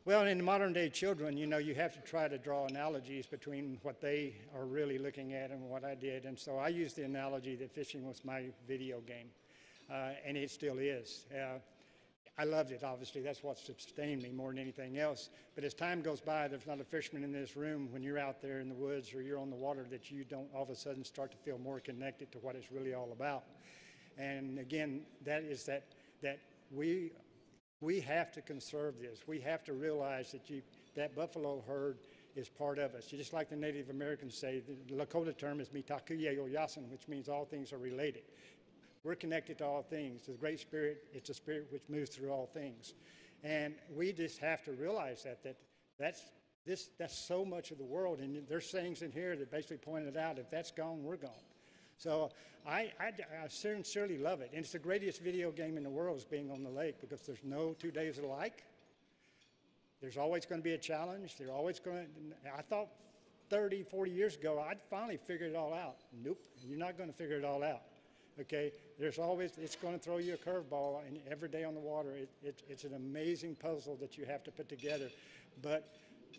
Well, in modern day children, you know, you have to try to draw analogies between what they are really looking at and what I did. And so I used the analogy that fishing was my video game, and it still is. I loved it, obviously. That's what sustained me more than anything else. But as time goes by, there's not a fisherman in this room when you're out there in the woods or you're on the water that you don't all of a sudden start to feel more connected to what it's really all about. And again, that is that we have to conserve this. We have to realize that that buffalo herd is part of us. Just like the Native Americans say, the Lakota term is mitakuye o yasin, which means all things are related. We're connected to all things. The Great Spirit, it's a spirit which moves through all things. And we just have to realize that's so much of the world. And there's things in here that basically pointed out, if that's gone, we're gone. So I sincerely love it. And it's the greatest video game in the world is being on the lake, because there's no 2 days alike. There's always going to be a challenge. They're always going to, I thought 30, 40 years ago, I'd finally figured it all out. Nope, you're not going to figure it all out. Okay, there's always, it's going to throw you a curveball, and every day on the water, it's an amazing puzzle that you have to put together. But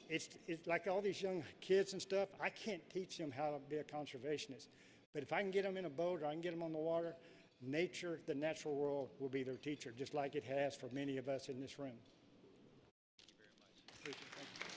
it's like all these young kids and stuff, I can't teach them how to be a conservationist. But if I can get them in a boat or I can get them on the water, nature, the natural world will be their teacher, just like it has for many of us in this room. Thank you very much.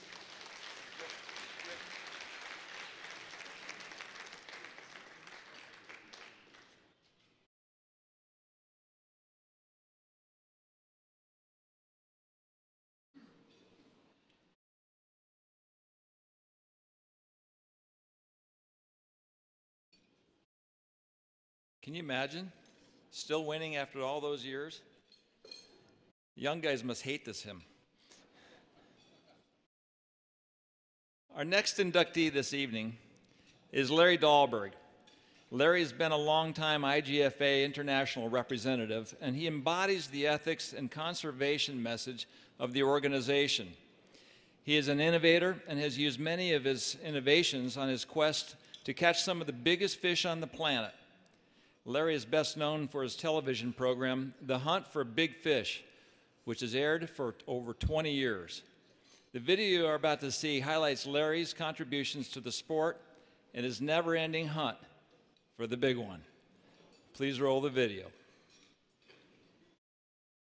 Can you imagine? Still winning after all those years? Young guys must hate this hymn. Our next inductee this evening is Larry Dahlberg. Larry's been a longtime IGFA international representative, and he embodies the ethics and conservation message of the organization. He is an innovator and has used many of his innovations on his quest to catch some of the biggest fish on the planet. Larry is best known for his television program, The Hunt for Big Fish, which has aired for over 20 years. The video you are about to see highlights Larry's contributions to the sport and his never-ending hunt for the big one. Please roll the video.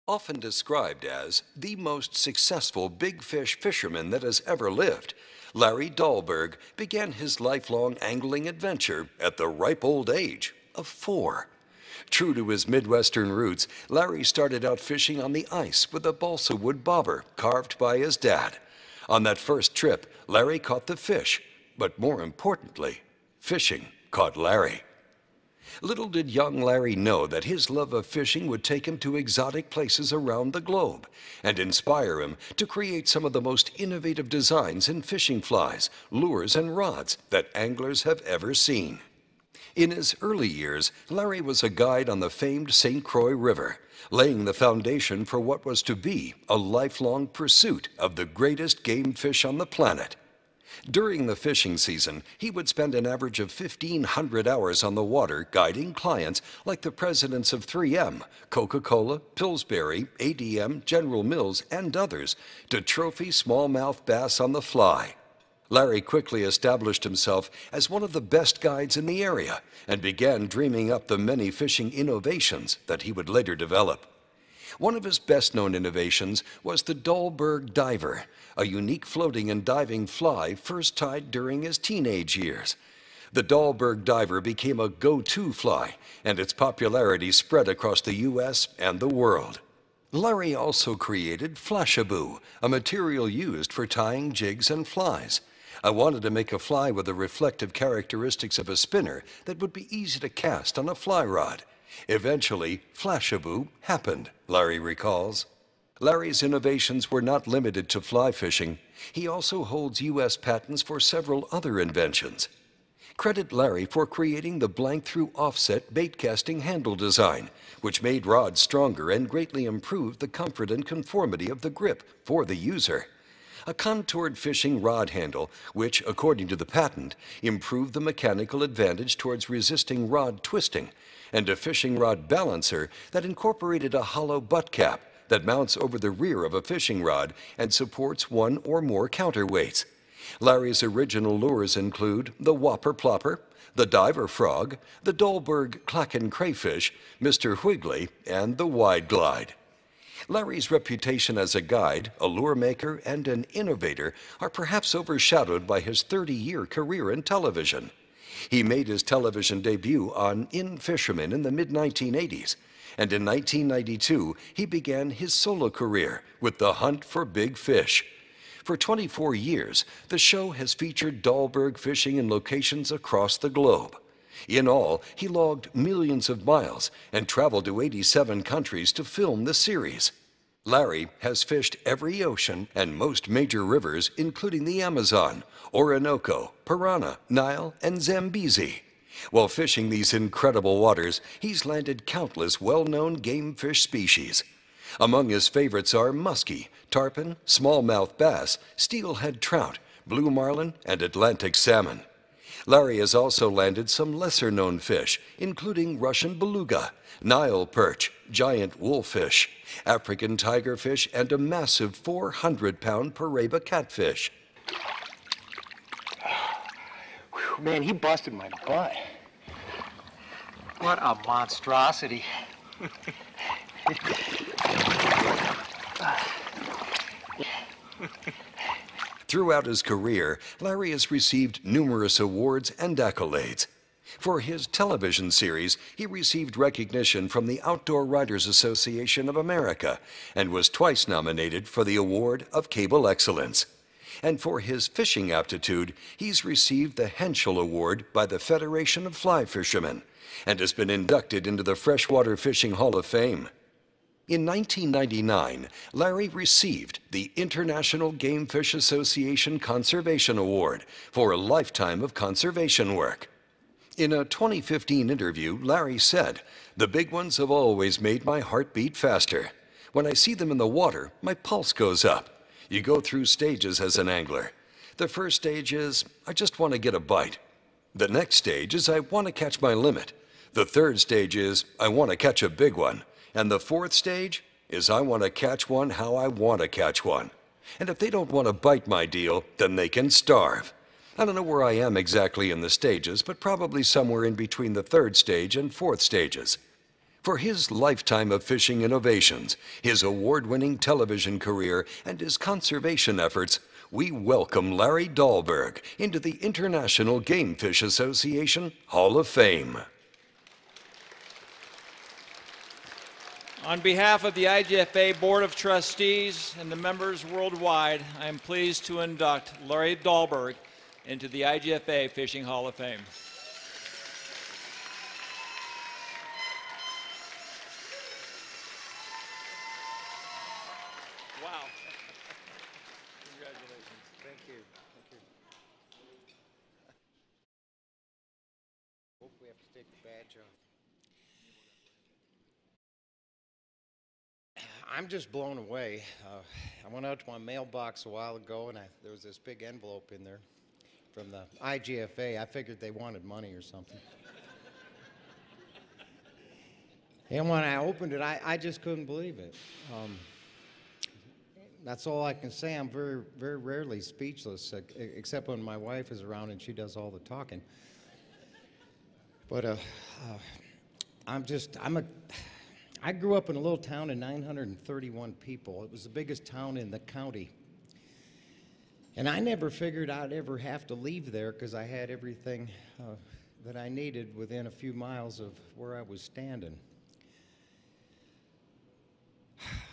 Often described as the most successful big fish fisherman that has ever lived, Larry Dahlberg began his lifelong angling adventure at the ripe old age of 4. True to his Midwestern roots, Larry started out fishing on the ice with a balsa wood bobber carved by his dad. On that first trip, Larry caught the fish, but more importantly, fishing caught Larry. Little did young Larry know that his love of fishing would take him to exotic places around the globe and inspire him to create some of the most innovative designs in fishing flies, lures, and rods that anglers have ever seen. In his early years, Larry was a guide on the famed St. Croix River, laying the foundation for what was to be a lifelong pursuit of the greatest game fish on the planet. During the fishing season, he would spend an average of 1,500 hours on the water guiding clients like the presidents of 3M, Coca-Cola, Pillsbury, ADM, General Mills, and others to trophy smallmouth bass on the fly. Larry quickly established himself as one of the best guides in the area and began dreaming up the many fishing innovations that he would later develop. One of his best-known innovations was the Dahlberg diver, a unique floating and diving fly first tied during his teenage years. The Dahlberg diver became a go-to fly, and its popularity spread across the U.S. and the world. Larry also created Flashaboo, a material used for tying jigs and flies. I wanted to make a fly with the reflective characteristics of a spinner that would be easy to cast on a fly rod. Eventually, Flashaboo happened, Larry recalls. Larry's innovations were not limited to fly fishing. He also holds U.S. patents for several other inventions. Credit Larry for creating the blank-through offset bait casting handle design, which made rods stronger and greatly improved the comfort and conformity of the grip for the user. A contoured fishing rod handle, which, according to the patent, improved the mechanical advantage towards resisting rod twisting, and a fishing rod balancer that incorporated a hollow butt cap that mounts over the rear of a fishing rod and supports one or more counterweights. Larry's original lures include the Whopper Plopper, the Diver Frog, the Dahlberg Klacken Crayfish, Mr. Wiggly, and the Wide Glide. Larry's reputation as a guide, a lure maker, and an innovator are perhaps overshadowed by his 30-year career in television. He made his television debut on In Fisherman in the mid-1980s, and in 1992 he began his solo career with The Hunt for Big Fish. For 24 years, the show has featured Dahlberg fishing in locations across the globe. In all, he logged millions of miles and traveled to 87 countries to film the series. Larry has fished every ocean and most major rivers, including the Amazon, Orinoco, Parana, Nile, and Zambezi. While fishing these incredible waters, he's landed countless well-known game fish species. Among his favorites are muskie, tarpon, smallmouth bass, steelhead trout, blue marlin, and Atlantic salmon. Larry has also landed some lesser-known fish, including Russian beluga, Nile perch, giant wolffish, African tigerfish, and a massive 400-pound Paraiba catfish. Whew, man, he busted my butt. What a monstrosity. Throughout his career, Larry has received numerous awards and accolades. For his television series, he received recognition from the Outdoor Writers Association of America and was twice nominated for the Award of Cable Excellence. And for his fishing aptitude, he's received the Henschel Award by the Federation of Fly Fishermen and has been inducted into the Freshwater Fishing Hall of Fame. In 1999, Larry received the International Game Fish Association Conservation Award for a lifetime of conservation work. In a 2015 interview, Larry said, "The big ones have always made my heart beat faster. When I see them in the water, my pulse goes up. You go through stages as an angler. The first stage is, I just want to get a bite. The next stage is, I want to catch my limit. The third stage is, I want to catch a big one. And the fourth stage is, I want to catch one how I want to catch one. And if they don't want to bite my deal, then they can starve." I don't know where I am exactly in the stages, but probably somewhere in between the third stage and fourth stages. For his lifetime of fishing innovations, his award-winning television career, and his conservation efforts, we welcome Larry Dahlberg into the International Game Fish Association Hall of Fame. On behalf of the IGFA Board of Trustees and the members worldwide, I am pleased to induct Larry Dahlberg into the IGFA Fishing Hall of Fame. Wow. Congratulations. Thank you. Thank you. Hope we have to take the badge off. I'm just blown away. I went out to my mailbox a while ago, and there was this big envelope in there from the IGFA. I figured they wanted money or something. And when I opened it, I just couldn't believe it. That's all I can say. I'm very, very rarely speechless, except when my wife is around and she does all the talking. But I grew up in a little town of 931 people. It was the biggest town in the county. And I never figured I'd ever have to leave there because I had everything that I needed within a few miles of where I was standing.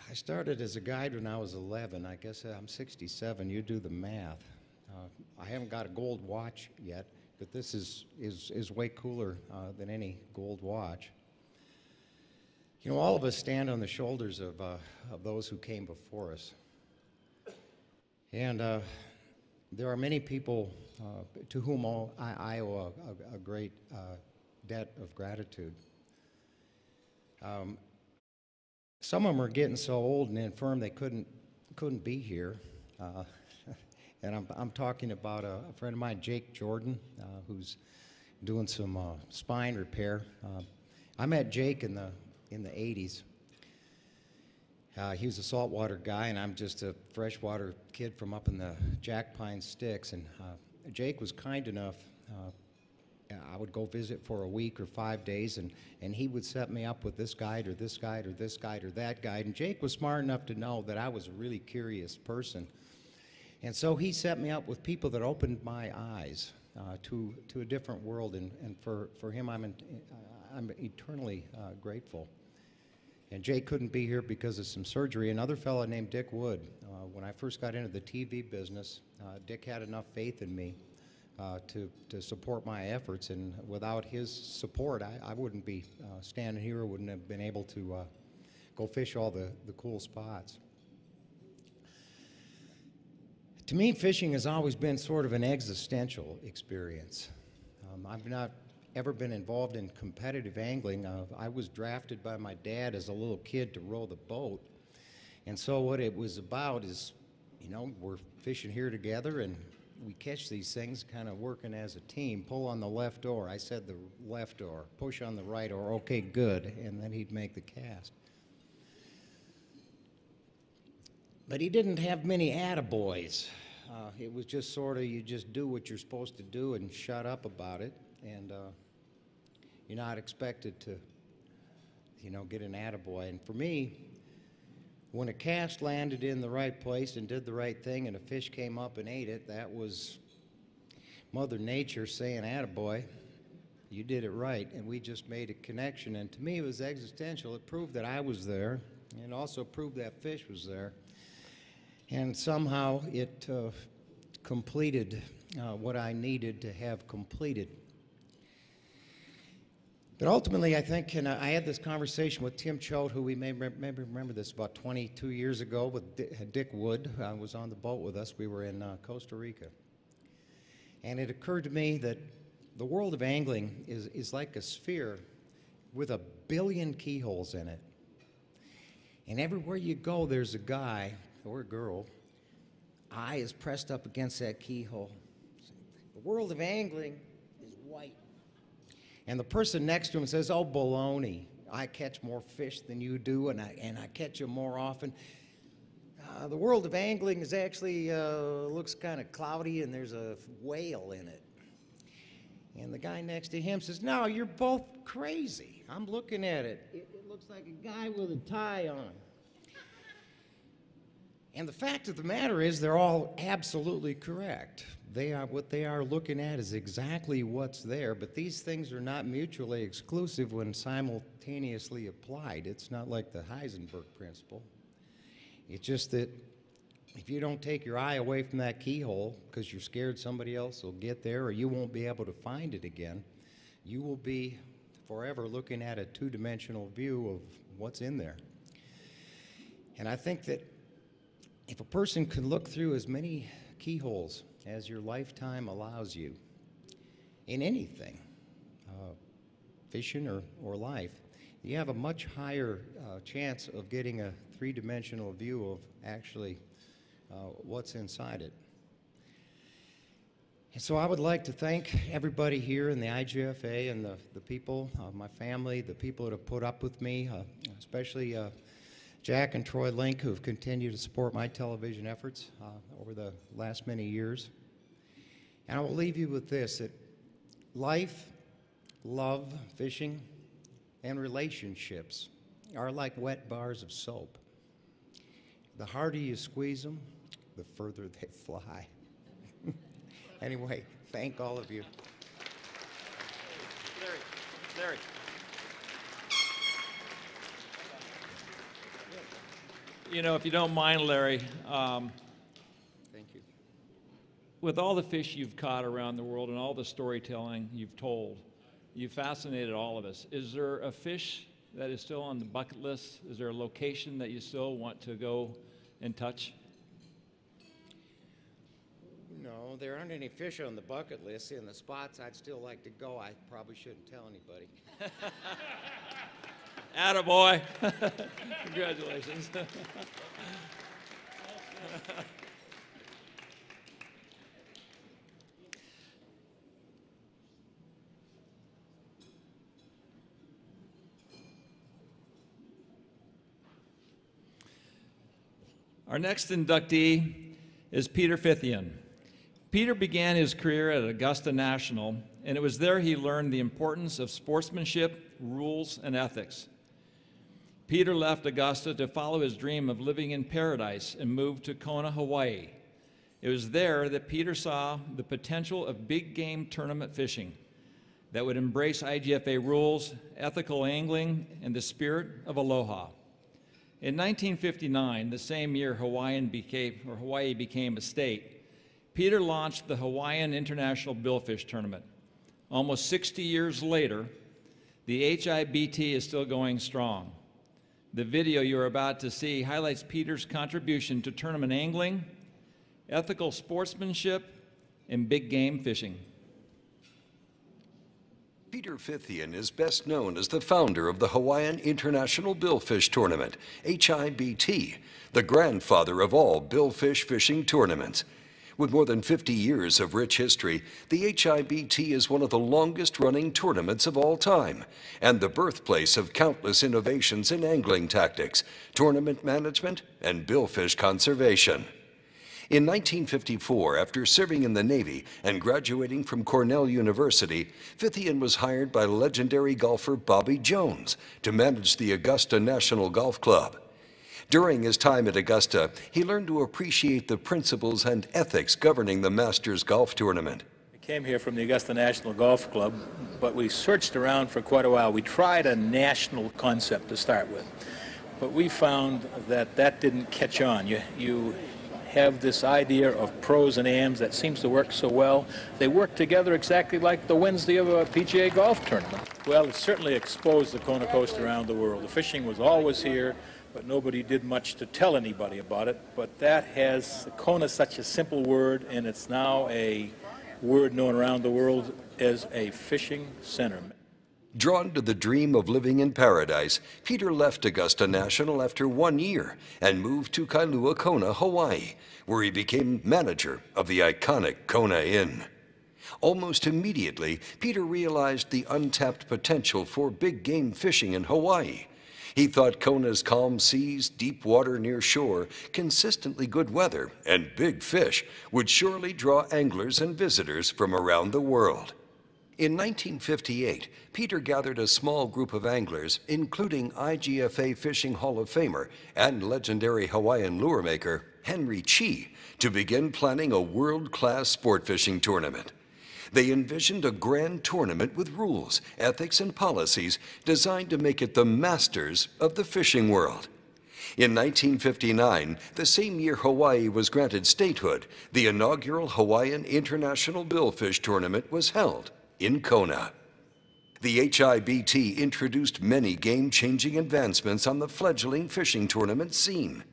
I started as a guide when I was 11. I guess I'm 67. You do the math. I haven't got a gold watch yet, but this is way cooler than any gold watch. You know, all of us stand on the shoulders of those who came before us. And there are many people to whom I owe a great debt of gratitude. Some of them are getting so old and infirm they couldn't be here. And I'm talking about a friend of mine, Jake Jordan, who's doing some spine repair. I met Jake in the 80s. He was a saltwater guy, and I'm just a freshwater kid from up in the Jack Pine Sticks. And Jake was kind enough. I would go visit for a week or 5 days, and he would set me up with this guide or this guide or this guide or that guide. And Jake was smart enough to know that I was a really curious person. And so he set me up with people that opened my eyes to a different world. And for him, I'm eternally grateful. And Jake couldn't be here because of some surgery. Another fellow named Dick Wood. When I first got into the TV business, Dick had enough faith in me to support my efforts, and without his support, I wouldn't be standing here, wouldn't have been able to go fish all the cool spots. To me, fishing has always been sort of an existential experience. I've not ever been involved in competitive angling. I was drafted by my dad as a little kid to row the boat. And so what it was about is, you know, we're fishing here together and we catch these things kind of working as a team. Pull on the left oar. I said the left oar. Push on the right oar. Okay, good. And then he'd make the cast. But he didn't have many attaboys. It was just sort of, you just do what you're supposed to do and shut up about it. And you're not expected to, you know, get an attaboy. And for me, when a cast landed in the right place and did the right thing and a fish came up and ate it, that was Mother Nature saying, attaboy, you did it right. And we just made a connection. And to me, it was existential. It proved that I was there, and also proved that fish was there. And somehow it completed what I needed to have completed. But ultimately, I think, and I had this conversation with Tim Choate, who we may remember this about 22 years ago, with Dick Wood, was on the boat with us. We were in Costa Rica. And it occurred to me that the world of angling is like a sphere with 1 billion keyholes in it. And everywhere you go, there's a guy or a girl, eye is pressed up against that keyhole. The world of angling is white. And the person next to him says, oh, baloney, I catch more fish than you do, and I catch them more often. The world of angling is actually looks kind of cloudy, and there's a whale in it. And the guy next to him says, no, you're both crazy. I'm looking at it. It looks like a guy with a tie on. And the fact of the matter is they're all absolutely correct. What they are looking at is exactly what's there, but these things are not mutually exclusive when simultaneously applied. It's not like the Heisenberg principle. It's just that if you don't take your eye away from that keyhole because you're scared somebody else will get there or you won't be able to find it again, you will be forever looking at a two-dimensional view of what's in there. And I think that if a person can look through as many keyholes as your lifetime allows you in anything, fishing or life, you have a much higher chance of getting a three-dimensional view of actually what's inside it. And so I would like to thank everybody here in the IGFA and the people, my family, the people that have put up with me, especially Jack and Troy Link, who have continued to support my television efforts over the last many years. And I will leave you with this, that life, love, fishing, and relationships are like wet bars of soap. The harder you squeeze them, the further they fly. Anyway, thank all of you. Larry. You know, if you don't mind, Larry, thank you. With all the fish you've caught around the world and all the storytelling you've told, you've fascinated all of us. Is there a fish that is still on the bucket list? Is there a location that you still want to go and touch? No, there aren't any fish on the bucket list. In the spots I'd still like to go, I probably shouldn't tell anybody. Attaboy. Congratulations. Our next inductee is Peter Fithian. Peter began his career at Augusta National, and it was there he learned the importance of sportsmanship, rules, and ethics. Peter left Augusta to follow his dream of living in paradise and moved to Kona, Hawaii. It was there that Peter saw the potential of big game tournament fishing that would embrace IGFA rules, ethical angling, and the spirit of aloha. In 1959, the same year Hawaii became a state, Peter launched the Hawaiian International Billfish Tournament. Almost 60 years later, the HIBT is still going strong. The video you're about to see highlights Peter's contribution to tournament angling, ethical sportsmanship, and big game fishing. Peter Fithian is best known as the founder of the Hawaiian International Billfish Tournament, HIBT, the grandfather of all billfish fishing tournaments. With more than 50 years of rich history, the HIBT is one of the longest-running tournaments of all time and the birthplace of countless innovations in angling tactics, tournament management, and billfish conservation. In 1954, after serving in the Navy and graduating from Cornell University, Fithian was hired by legendary golfer Bobby Jones to manage the Augusta National Golf Club. During his time at Augusta, he learned to appreciate the principles and ethics governing the Masters Golf Tournament. I came here from the Augusta National Golf Club, but we searched around for quite a while. We tried a national concept to start with, but we found that that didn't catch on. You have this idea of pros and AMs that seems to work so well. They work together exactly like the Wednesday of a PGA golf tournament. Well, it certainly exposed the Kona Coast around the world. The fishing was always here, but nobody did much to tell anybody about it. But that has, Kona is such a simple word, and it's now a word known around the world as a fishing center. Drawn to the dream of living in paradise, Peter left Augusta National after 1 year and moved to Kailua Kona, Hawaii, where he became manager of the iconic Kona Inn. Almost immediately, Peter realized the untapped potential for big game fishing in Hawaii. He thought Kona's calm seas, deep water near shore, consistently good weather, and big fish would surely draw anglers and visitors from around the world. In 1958, Peter gathered a small group of anglers, including IGFA Fishing Hall of Famer and legendary Hawaiian lure maker Henry Chi, to begin planning a world-class sport fishing tournament. They envisioned a grand tournament with rules, ethics, and policies designed to make it the masters of the fishing world. In 1959, the same year Hawaii was granted statehood, the inaugural Hawaiian International Billfish Tournament was held in Kona. The HIBT introduced many game-changing advancements on the fledgling fishing tournament scene.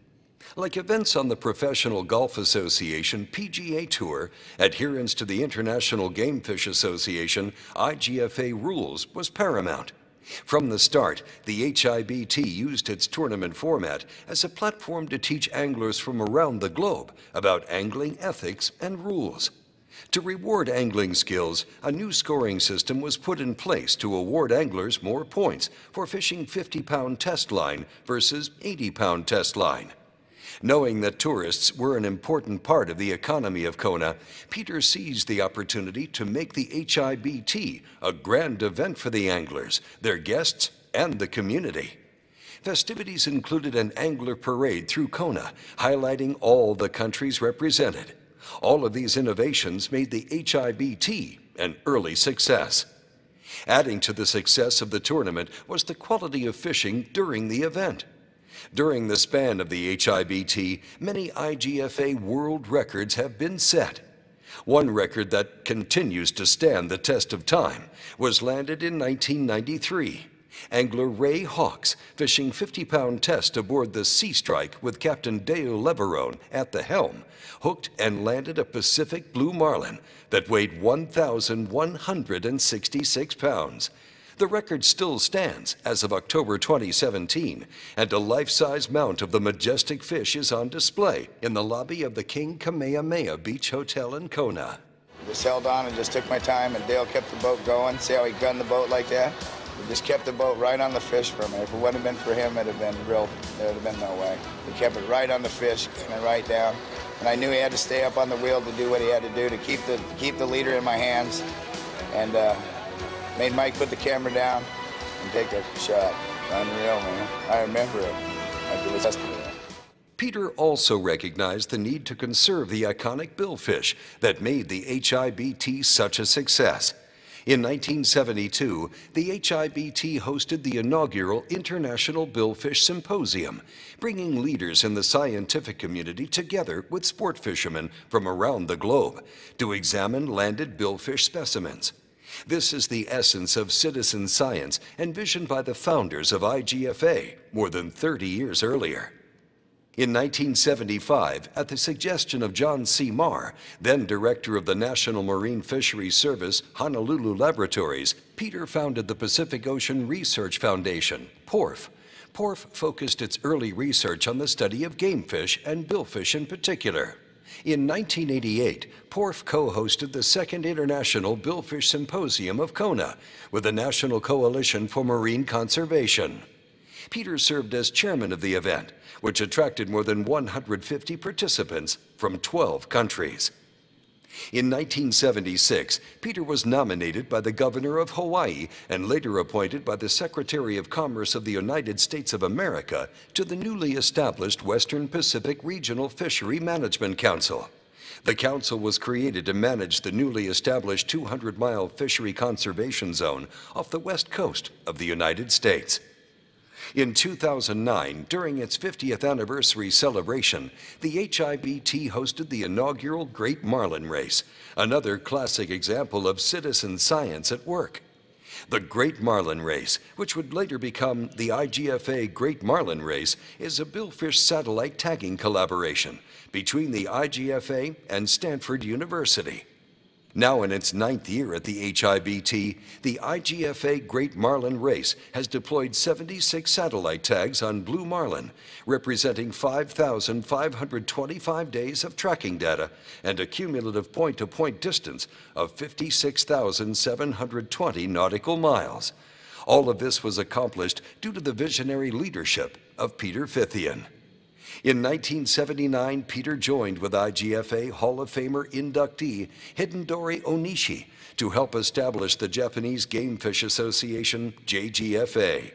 Like events on the Professional Golf Association PGA Tour, adherence to the International Game Fish Association IGFA rules was paramount. From the start, the HIBT used its tournament format as a platform to teach anglers from around the globe about angling ethics and rules. To reward angling skills, a new scoring system was put in place to award anglers more points for fishing 50-pound test line versus 80-pound test line. Knowing that tourists were an important part of the economy of Kona, Peter seized the opportunity to make the HIBT a grand event for the anglers, their guests, and the community. Festivities included an angler parade through Kona, highlighting all the countries represented. All of these innovations made the HIBT an early success. Adding to the success of the tournament was the quality of fishing during the event. During the span of the HIBT, many IGFA world records have been set. One record that continues to stand the test of time was landed in 1993. Angler Ray Hawks, fishing 50-pound test aboard the Sea Strike with Captain Dale Leverone at the helm, hooked and landed a Pacific blue marlin that weighed 1,166 pounds. The record still stands as of October 2017, and a life-size mount of the majestic fish is on display in the lobby of the King Kamehameha Beach Hotel in Kona. Just held on and just took my time, and Dale kept the boat going. See how he gunned the boat like that? He just kept the boat right on the fish for me. If it wouldn't have been for him, there would have been no way. He kept it right on the fish, came right down. And I knew he had to stay up on the wheel to do what he had to do to keep the leader in my hands. And made Mike put the camera down and take a shot. Unreal, man. I remember it like it was yesterday. Peter also recognized the need to conserve the iconic billfish that made the HIBT such a success. In 1972, the HIBT hosted the inaugural International Billfish Symposium, bringing leaders in the scientific community together with sport fishermen from around the globe to examine landed billfish specimens. This is the essence of citizen science envisioned by the founders of IGFA more than 30 years earlier. In 1975, at the suggestion of John C. Marr, then director of the National Marine Fisheries Service, Honolulu Laboratories, Peter founded the Pacific Ocean Research Foundation, PORF. PORF focused its early research on the study of gamefish and billfish in particular. In 1988, PORF co-hosted the Second International Billfish Symposium of Kona with the National Coalition for Marine Conservation. Peter served as chairman of the event, which attracted more than 150 participants from 12 countries. In 1976, Peter was nominated by the governor of Hawaii and later appointed by the Secretary of Commerce of the United States of America to the newly established Western Pacific Regional Fishery Management Council. The council was created to manage the newly established 200-mile fishery conservation zone off the west coast of the United States. In 2009, during its 50th anniversary celebration, the HIBT hosted the inaugural Great Marlin Race, another classic example of citizen science at work. The Great Marlin Race, which would later become the IGFA Great Marlin Race, is a billfish satellite tagging collaboration between the IGFA and Stanford University. Now in its 9th year at the HIBT, the IGFA Great Marlin Race has deployed 76 satellite tags on blue marlin, representing 5,525 days of tracking data and a cumulative point-to-point distance of 56,720 nautical miles. All of this was accomplished due to the visionary leadership of Peter Fithian. In 1979, Peter joined with IGFA Hall of Famer inductee Hidendori Onishi to help establish the Japanese Gamefish Association, JGFA.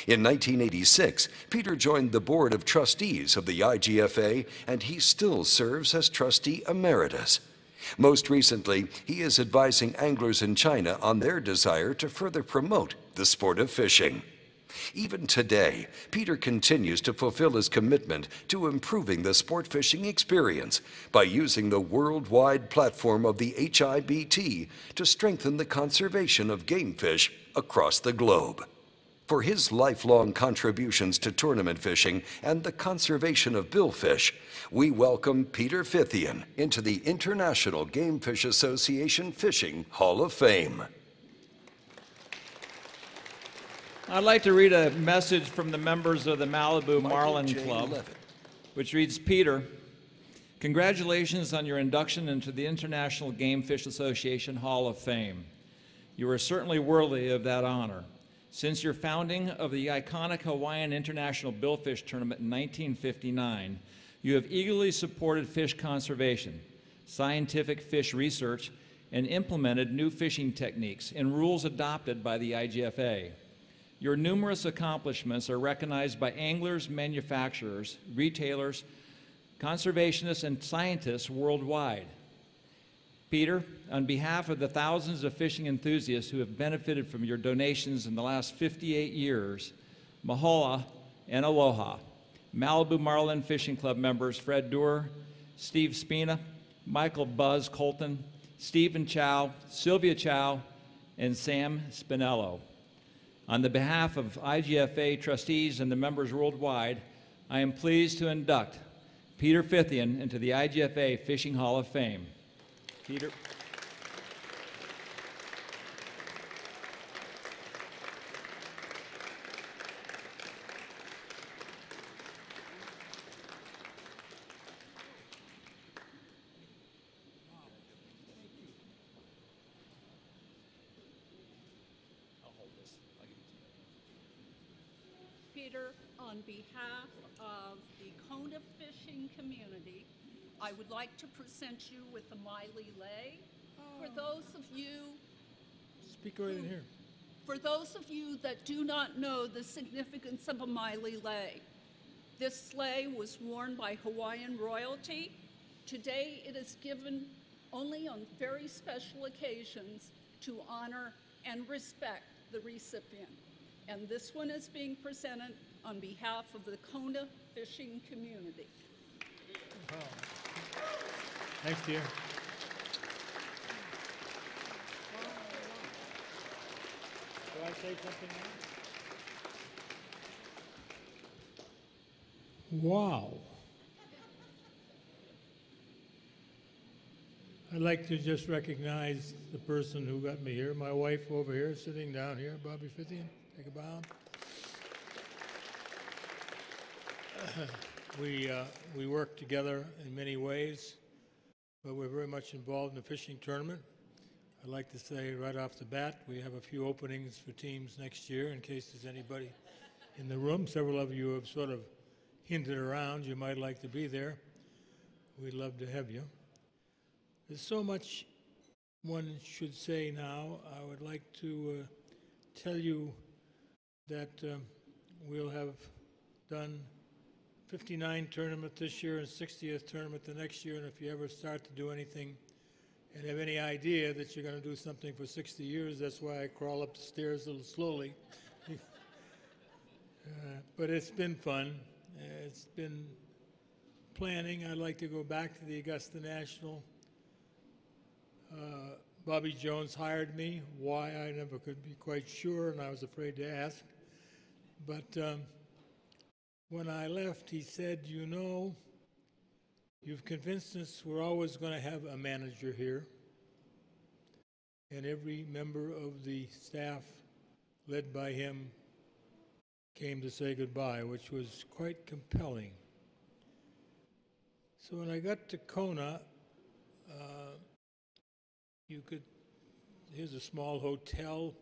In 1986, Peter joined the board of trustees of the IGFA, and he still serves as trustee emeritus. Most recently, he is advising anglers in China on their desire to further promote the sport of fishing. Even today, Peter continues to fulfill his commitment to improving the sport fishing experience by using the worldwide platform of the HIBT to strengthen the conservation of game fish across the globe. For his lifelong contributions to tournament fishing and the conservation of billfish, we welcome Peter Fithian into the International Game Fish Association Fishing Hall of Fame. I'd like to read a message from the members of the Malibu Marlin Club, Levitt. which reads, Peter, congratulations on your induction into the International Game Fish Association Hall of Fame. You are certainly worthy of that honor. Since your founding of the iconic Hawaiian International Billfish Tournament in 1959, you have eagerly supported fish conservation, scientific fish research, and implemented new fishing techniques and rules adopted by the IGFA. Your numerous accomplishments are recognized by anglers, manufacturers, retailers, conservationists, and scientists worldwide. Peter, on behalf of the thousands of fishing enthusiasts who have benefited from your donations in the last 58 years, mahola and aloha. Malibu Marlin Fishing Club members Fred Doerr, Steve Spina, Michael Buzz Colton, Stephen Chow, Sylvia Chow, and Sam Spinello. On the behalf of IGFA trustees and the members worldwide, I am pleased to induct Peter Fithian into the IGFA Fishing Hall of Fame. Peter. Peter, on behalf of the Kona fishing community, I would like to present you with the Miley Lei. For those of you Speak right in here. For those of you that do not know the significance of a Miley Lei, this sleigh was worn by Hawaiian royalty. Today it is given only on very special occasions to honor and respect the recipient. And this one is being presented on behalf of the Kona fishing community. Wow. Thanks, dear. Do I say something now? Wow. I'd like to just recognize the person who got me here, my wife over here, sitting down here, Bobby Fithian. Take a bow. We work together in many ways, but we're very much involved in the fishing tournament. I'd like to say right off the bat, we have a few openings for teams next year in case there's anybody in the room. Several of you have sort of hinted around you might like to be there. We'd love to have you. There's so much one should say now. I would like to tell you that we'll have done 59 tournament this year and 60th tournament the next year, and if you ever start to do anything and have any idea that you're going to do something for 60 years, that's why I crawl up the stairs a little slowly. But it's been fun. It's been planning. I'd like to go back to the Augusta National. Bobby Jones hired me. Why, I never could be quite sure, and I was afraid to ask. But when I left, he said, you know, you've convinced us we're always going to have a manager here. And every member of the staff, led by him, came to say goodbye, which was quite compelling. So when I got to Kona, here's a small hotel,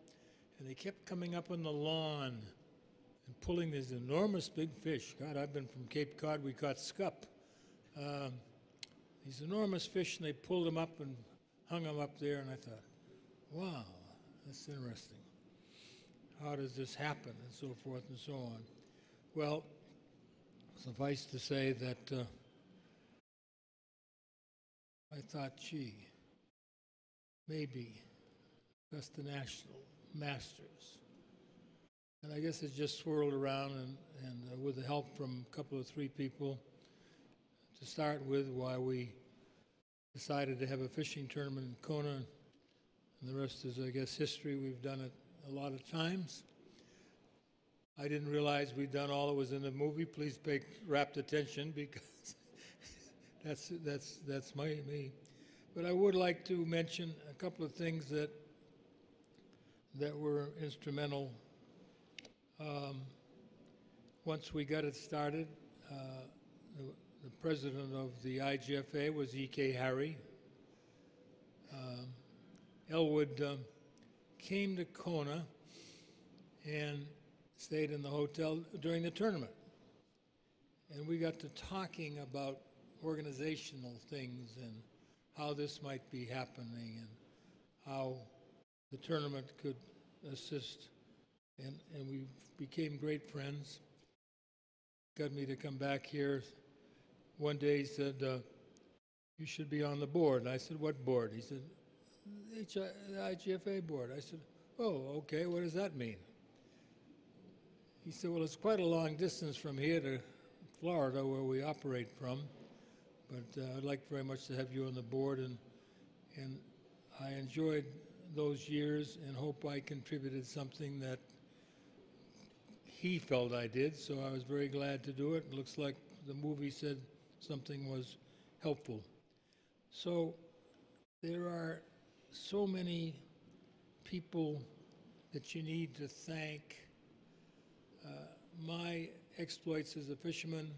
and they kept coming up on the lawn and pulling these enormous big fish. God, I've been from Cape Cod, we caught scup. These enormous fish, and they pulled them up and hung them up there, and I thought, wow, that's interesting. How does this happen, and so forth and so on. Well, suffice to say that I thought, gee, maybe Augusta National, Masters. And I guess it just swirled around, and with the help from a couple of three people to start with, why we decided to have a fishing tournament in Kona, and the rest is, I guess, history. We've done it a lot of times. I didn't realize we'd done all that was in the movie. Please pay rapt attention, because that's me. But I would like to mention a couple of things that were instrumental. Once we got it started, the president of the IGFA was E.K. Harry. Elwood came to Kona and stayed in the hotel during the tournament. And we got to talking about organizational things and how this might be happening and how the tournament could assist. And we became great friends. Got me to come back here. One day he said, you should be on the board. And I said, what board? He said, the IGFA board. I said, oh, okay, what does that mean? He said, well, it's quite a long distance from here to Florida, where we operate from, but I'd like very much to have you on the board, and I enjoyed those years and hope I contributed something that he felt I did, so I was very glad to do it. It looks like the movie said something was helpful. So there are so many people that you need to thank. My exploits as a fisherman,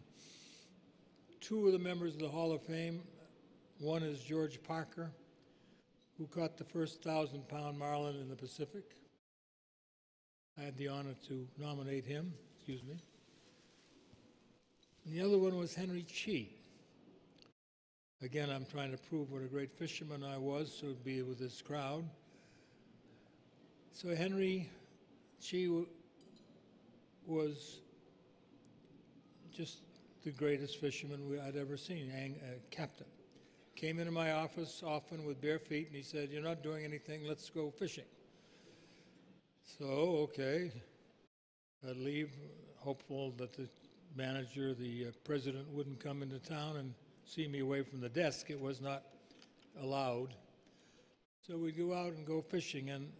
two of the members of the Hall of Fame, one is George Parker, who caught the first 1,000-pound marlin in the Pacific. I had the honor to nominate him, excuse me. And the other one was Henry Chi. Again, I'm trying to prove what a great fisherman I was, so to be with this crowd. So Henry Chi was just the greatest fisherman I'd ever seen, captain. came into my office often with bare feet, and he said, "You're not doing anything, let's go fishing." So, okay, I'd leave, hopeful that the manager, the president, wouldn't come into town and see me away from the desk. It was not allowed. So we'd go out and go fishing, and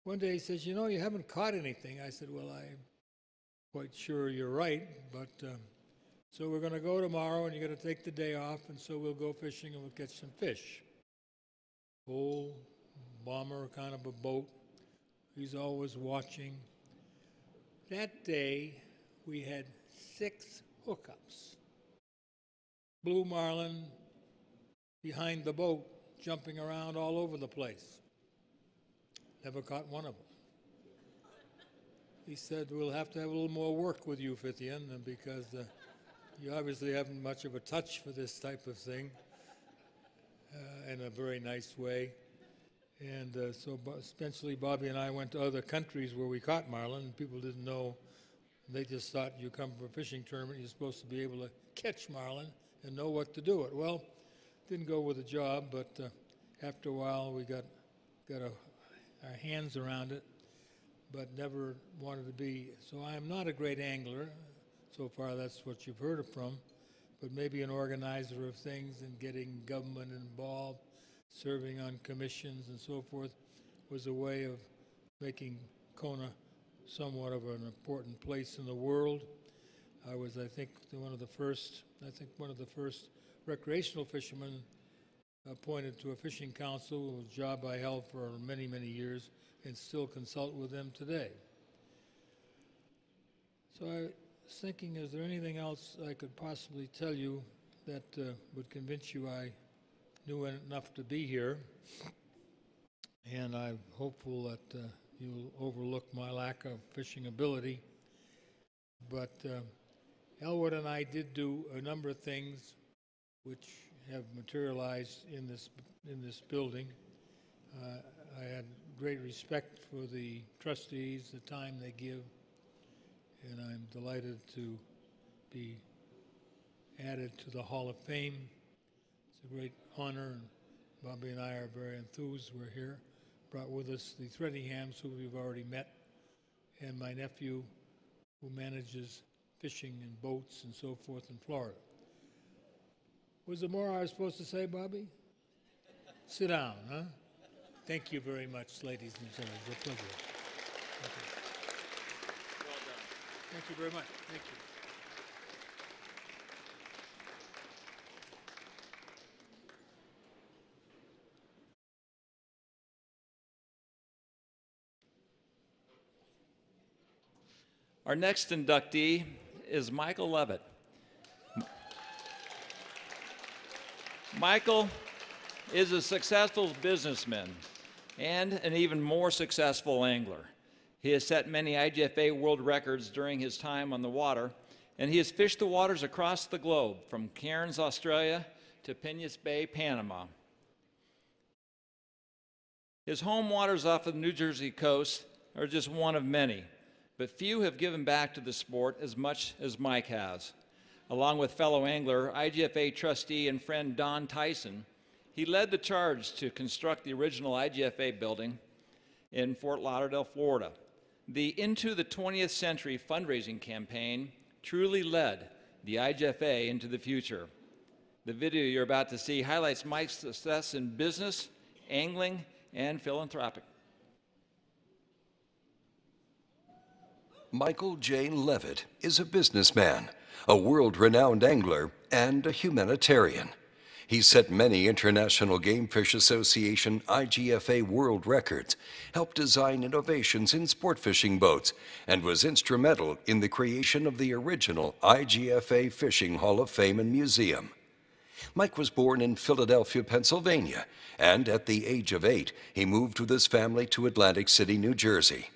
one day he says, "You know, you haven't caught anything." I said, "Well, I'm quite sure you're right, but so we're going to go tomorrow, and you're going to take the day off, and so we'll go fishing and we'll catch some fish." Old bomber kind of a boat. He's always watching. That day, we had 6 hookups. Blue marlin behind the boat, jumping around all over the place. Never caught one of them. He said, "We'll have to have a little more work with you, Fithian, because you obviously haven't much of a touch for this type of thing," in a very nice way. And so eventually Bobby and I went to other countries where we caught marlin, and people didn't know. They just thought you come from a fishing tournament, you're supposed to be able to catch marlin and know what to do it. Well, didn't go with the job, but after a while we got our hands around it, but never wanted to be. So I am not a great angler. So far that's what you've heard from, but maybe an organizer of things and getting government involved, serving on commissions and so forth, was a way of making Kona somewhat of an important place in the world. I was, I think, one of the first recreational fishermen appointed to a fishing council, a job I held for many, many years, and still consult with them today. So I was thinking, is there anything else I could possibly tell you that would convince you I knew enough to be here? And I'm hopeful that you'll overlook my lack of fishing ability. But Elwood and I did do a number of things which have materialized in this building. I had great respect for the trustees, the time they give, and I'm delighted to be added to the Hall of Fame. It's a great honor, and Bobby and I are very enthused we're here. Brought with us the Threadinghams, who we've already met, and my nephew, who manages fishing and boats and so forth in Florida. Was there more I was supposed to say, Bobby? Sit down, huh? Thank you very much, ladies and gentlemen. It's a pleasure. Thank you. Well done. Thank you very much. Thank you. Our next inductee is Michael Levitt. Michael is a successful businessman and an even more successful angler. He has set many IGFA world records during his time on the water, and he has fished the waters across the globe, from Cairns, Australia, to Piñas Bay, Panama. His home waters off of the New Jersey coast are just one of many, but few have given back to the sport as much as Mike has. Along with fellow angler, IGFA trustee and friend Don Tyson, he led the charge to construct the original IGFA building in Fort Lauderdale, Florida. The Into the 20th Century fundraising campaign truly led the IGFA into the future. The video you're about to see highlights Mike's success in business, angling, and philanthropic. Michael J. Levitt is a businessman, a world-renowned angler, and a humanitarian. He set many International Game Fish Association IGFA world records, helped design innovations in sport fishing boats, and was instrumental in the creation of the original IGFA Fishing Hall of Fame and Museum. Mike was born in Philadelphia, Pennsylvania, and at the age of 8, he moved with his family to Atlantic City, New Jersey.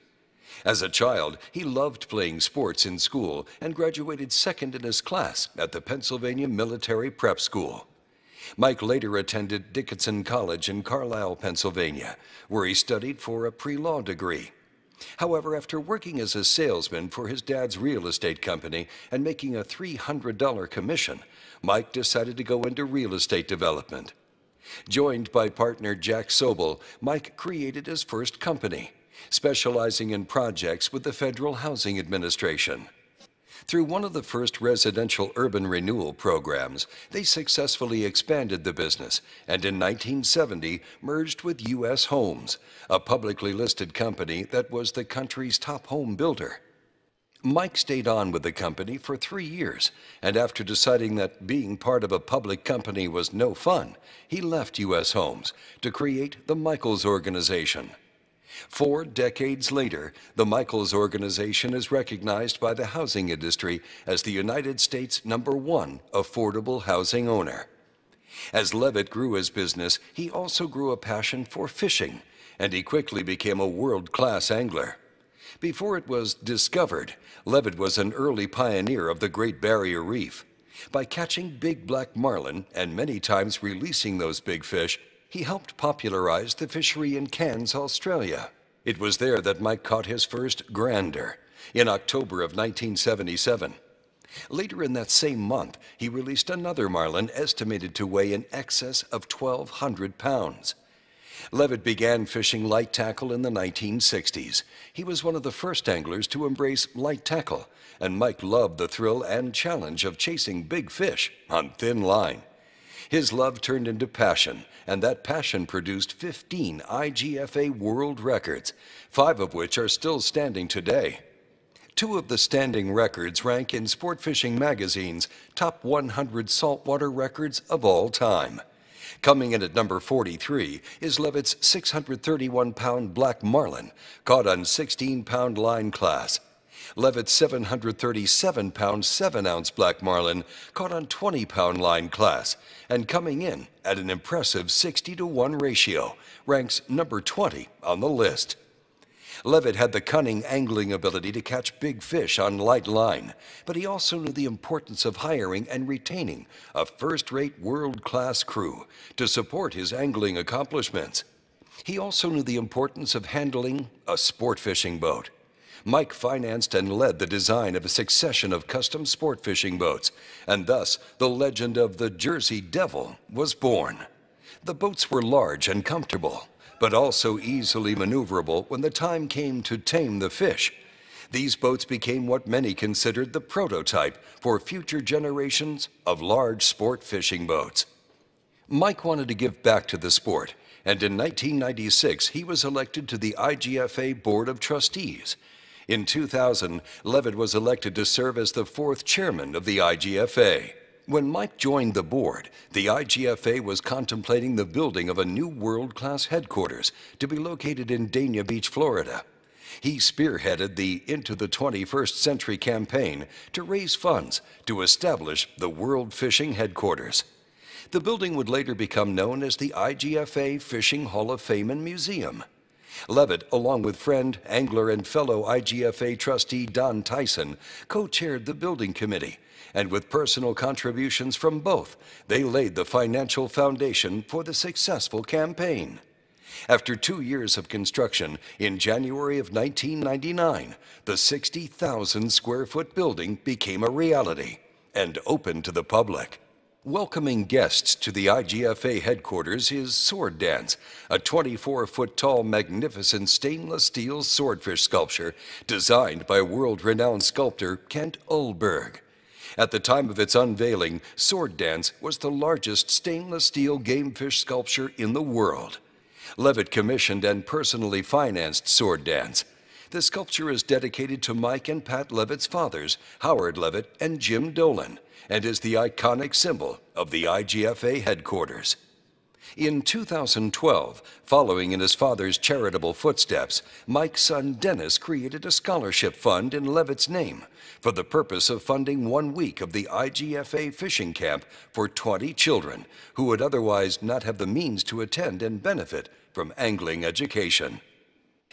As a child, he loved playing sports in school and graduated second in his class at the Pennsylvania Military Prep School. Mike later attended Dickinson College in Carlisle, Pennsylvania, where he studied for a pre-law degree. However, after working as a salesman for his dad's real estate company and making a $300 commission, Mike decided to go into real estate development. Joined by partner Jack Sobel, Mike created his first company, specializing in projects with the Federal Housing Administration. Through one of the first residential urban renewal programs, they successfully expanded the business and in 1970 merged with U.S. Homes, a publicly listed company that was the country's top home builder. Mike stayed on with the company for 3 years, and after deciding that being part of a public company was no fun, he left U.S. Homes to create the Michaels Organization. 4 decades later, the Michaels Organization is recognized by the housing industry as the United States' #1 affordable housing owner. As Levitt grew his business, he also grew a passion for fishing, and he quickly became a world-class angler. Before it was discovered, Levitt was an early pioneer of the Great Barrier Reef. By catching big black marlin and many times releasing those big fish, he helped popularize the fishery in Cairns, Australia. It was there that Mike caught his first grander, in October of 1977. Later in that same month, he released another marlin estimated to weigh in excess of 1,200 pounds. Levitt began fishing light tackle in the 1960s. He was one of the first anglers to embrace light tackle, and Mike loved the thrill and challenge of chasing big fish on thin line. His love turned into passion, and that passion produced 15 IGFA world records, 5 of which are still standing today. 2 of the standing records rank in Sport Fishing Magazine's top 100 saltwater records of all time. Coming in at number 43 is Levitt's 631-pound black marlin, caught on 16-pound line class. Levitt's 737-pound 7-ounce black marlin, caught on 20-pound line class, and coming in at an impressive 60-to-1 ratio, ranks number 20 on the list. Levitt had the cunning angling ability to catch big fish on light line, but he also knew the importance of hiring and retaining a first-rate world-class crew to support his angling accomplishments. He also knew the importance of handling a sport fishing boat. Mike financed and led the design of a succession of custom sport fishing boats, and thus the legend of the Jersey Devil was born. The boats were large and comfortable, but also easily maneuverable when the time came to tame the fish. These boats became what many considered the prototype for future generations of large sport fishing boats. Mike wanted to give back to the sport, and in 1996 he was elected to the IGFA Board of Trustees. In 2000, Levitt was elected to serve as the 4th chairman of the IGFA. When Mike joined the board, the IGFA was contemplating the building of a new world-class headquarters to be located in Dania Beach, Florida. He spearheaded the Into the 21st Century campaign to raise funds to establish the World Fishing Headquarters. The building would later become known as the IGFA Fishing Hall of Fame and Museum. Levitt, along with friend, angler, and fellow IGFA trustee Don Tyson, co-chaired the building committee, and with personal contributions from both, they laid the financial foundation for the successful campaign. After 2 years of construction, in January of 1999, the 60,000 square foot building became a reality and open to the public. Welcoming guests to the IGFA headquarters is Sword Dance, a 24-foot-tall magnificent stainless steel swordfish sculpture designed by world-renowned sculptor Kent Dahlberg. At the time of its unveiling, Sword Dance was the largest stainless steel gamefish sculpture in the world. Levitt commissioned and personally financed Sword Dance. The sculpture is dedicated to Mike and Pat Levitt's fathers, Howard Levitt and Jim Dolan, and is the iconic symbol of the IGFA headquarters. In 2012, following in his father's charitable footsteps, Mike's son Dennis created a scholarship fund in Levitt's name for the purpose of funding 1 week of the IGFA fishing camp for 20 children who would otherwise not have the means to attend and benefit from angling education.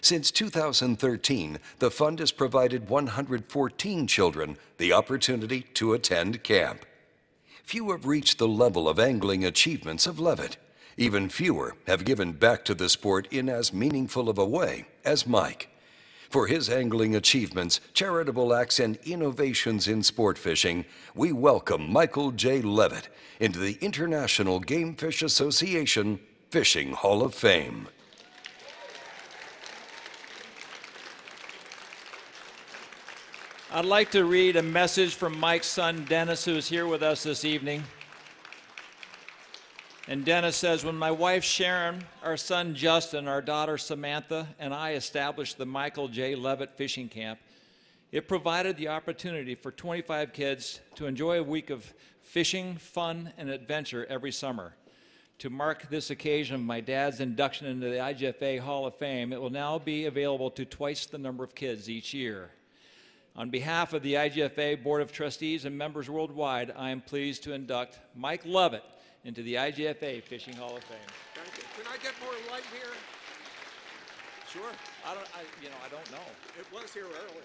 Since 2013, the fund has provided 114 children the opportunity to attend camp. Few have reached the level of angling achievements of Levitt. Even fewer have given back to the sport in as meaningful of a way as Mike. For his angling achievements, charitable acts, and innovations in sport fishing, we welcome Michael J. Levitt into the International Game Fish Association Fishing Hall of Fame. I'd like to read a message from Mike's son, Dennis, who is here with us this evening. And Dennis says, when my wife Sharon, our son Justin, our daughter Samantha, and I established the Michael J. Levitt Fishing Camp, it provided the opportunity for 25 kids to enjoy a week of fishing, fun, and adventure every summer. To mark this occasion of my dad's induction into the IGFA Hall of Fame, it will now be available to twice the number of kids each year. On behalf of the IGFA Board of Trustees and members worldwide, I am pleased to induct Mike Levitt into the IGFA Fishing Hall of Fame. Thank you. Can I get more light here? Sure. I don't know. It was here earlier.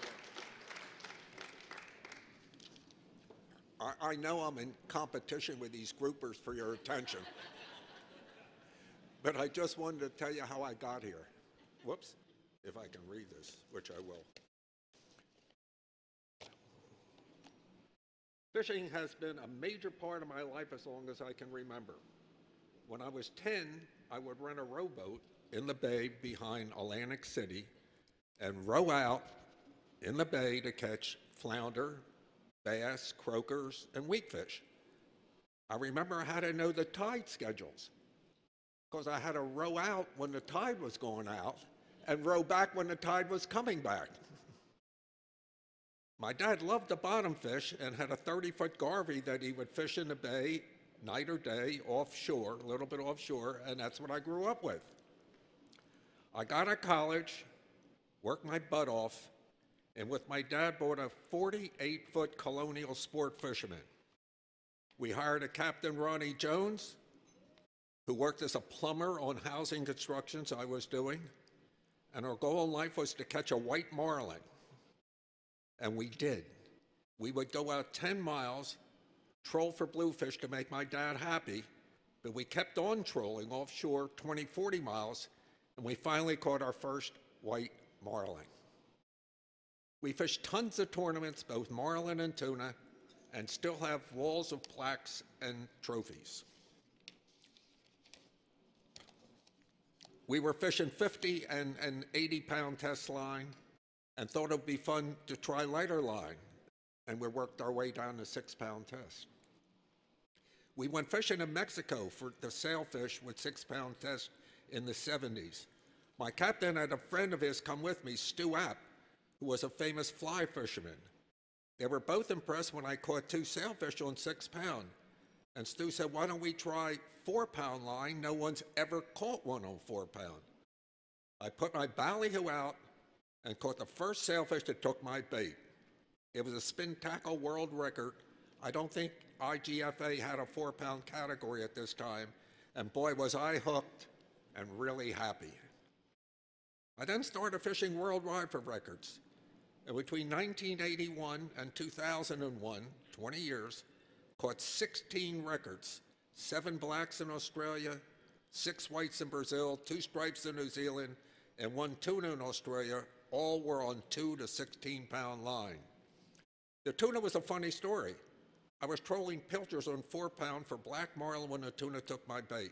I know I'm in competition with these groupers for your attention. But I just wanted to tell you how I got here. Whoops, if I can read this, which I will. Fishing has been a major part of my life as long as I can remember. When I was 10, I would rent a rowboat in the bay behind Atlantic City and row out in the bay to catch flounder, bass, croakers, and weakfish. I remember I had to know the tide schedules because I had to row out when the tide was going out and row back when the tide was coming back. My dad loved to bottom fish and had a 30-foot garvey that he would fish in the bay night or day offshore, a little bit offshore, and that's what I grew up with. I got out of college, worked my butt off, and with my dad bought a 48-foot colonial sport fisherman. We hired a Captain Ronnie Jones, who worked as a plumber on housing constructions I was doing, and our goal in life was to catch a white marlin. And we did. We would go out 10 miles, troll for bluefish to make my dad happy, but we kept on trolling offshore 20, 40 miles, and we finally caught our first white marlin. We fished tons of tournaments, both marlin and tuna, and still have walls of plaques and trophies. We were fishing 50 and 80-pound test line, and thought it would be fun to try lighter line, and we worked our way down to 6-pound test. We went fishing in Mexico for the sailfish with 6-pound test in the 70s. My captain had a friend of his come with me, Stu App, who was a famous fly fisherman. They were both impressed when I caught 2 sailfish on 6-pound. And Stu said, why don't we try 4-pound line? No one's ever caught one on 4-pound. I put my ballyhoo out and caught the first sailfish that took my bait. It was a spin tackle world record. I don't think IGFA had a 4-pound category at this time, and boy, was I hooked and really happy. I then started fishing worldwide for records. And between 1981 and 2001, 20 years, caught 16 records, 7 blacks in Australia, 6 whites in Brazil, 2 stripes in New Zealand, and 1 tuna in Australia. All were on 2 to 16-pound line. The tuna was a funny story. I was trolling pilchers on 4-pound for black marlin when the tuna took my bait.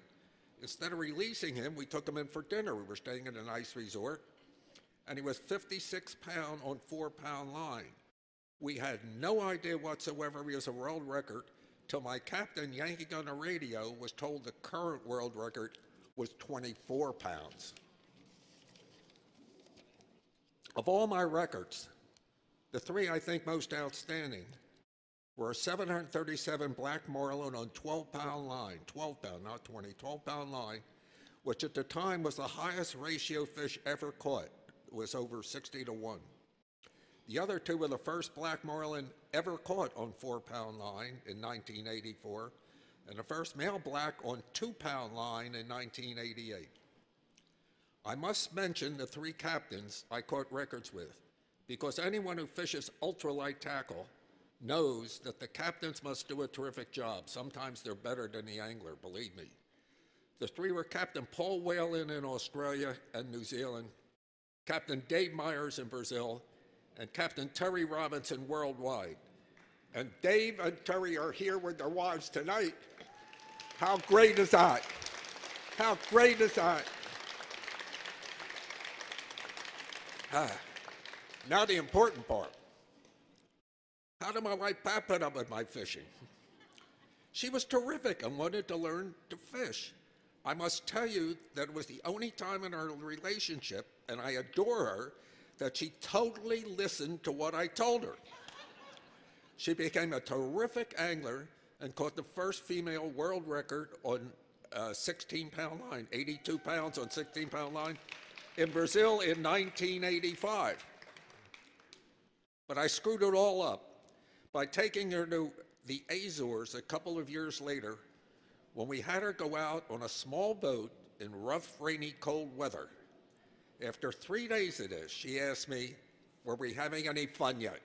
Instead of releasing him, we took him in for dinner. We were staying at a nice resort, and he was 56-pound on 4-pound line. We had no idea whatsoever he was a world record till my captain, yanking on the radio, was told the current world record was 24 pounds. Of all my records, the 3 I think most outstanding were a 737 black marlin on 12-pound line, 12-pound, not 20, 12-pound line, which at the time was the highest ratio fish ever caught. It was over 60 to 1. The other 2 were the first black marlin ever caught on 4-pound line in 1984, and the first male black on 2-pound line in 1988. I must mention the 3 captains I caught records with, because anyone who fishes ultralight tackle knows that the captains must do a terrific job. Sometimes they're better than the angler, believe me. The 3 were Captain Paul Whalen in Australia and New Zealand, Captain Dave Myers in Brazil, and Captain Terry Robinson worldwide. And Dave and Terry are here with their wives tonight. How great is that? How great is that? Now the important part. How did my wife Pat put up with my fishing? She was terrific and wanted to learn to fish. I must tell you that it was the only time in our relationship, and I adore her, that she totally listened to what I told her. She became a terrific angler and caught the first female world record on a 16-pound line, 82 pounds on 16-pound line, in Brazil in 1985. But I screwed it all up by taking her to the Azores a couple of years later when we had her go out on a small boat in rough, rainy, cold weather. After 3 days of this, she asked me, were we having any fun yet?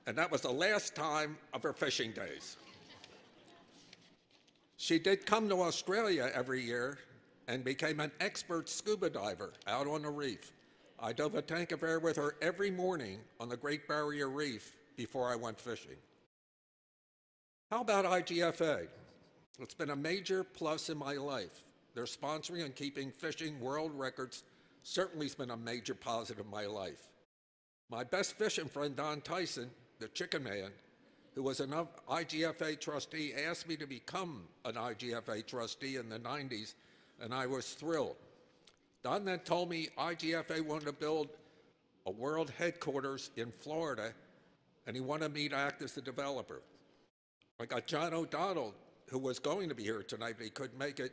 And that was the last time of her fishing days. She did come to Australia every year and became an expert scuba diver out on the reef. I dove a tank of air with her every morning on the Great Barrier Reef before I went fishing. How about IGFA? It's been a major plus in my life. Their sponsoring and keeping fishing world records certainly has been a major positive in my life. My best fishing friend, Don Tyson, the Chicken Man, who was an IGFA trustee, asked me to become an IGFA trustee in the 90s, and I was thrilled. Don then told me IGFA wanted to build a world headquarters in Florida, and he wanted me to act as the developer. I got John O'Donnell, who was going to be here tonight, but he couldn't make it,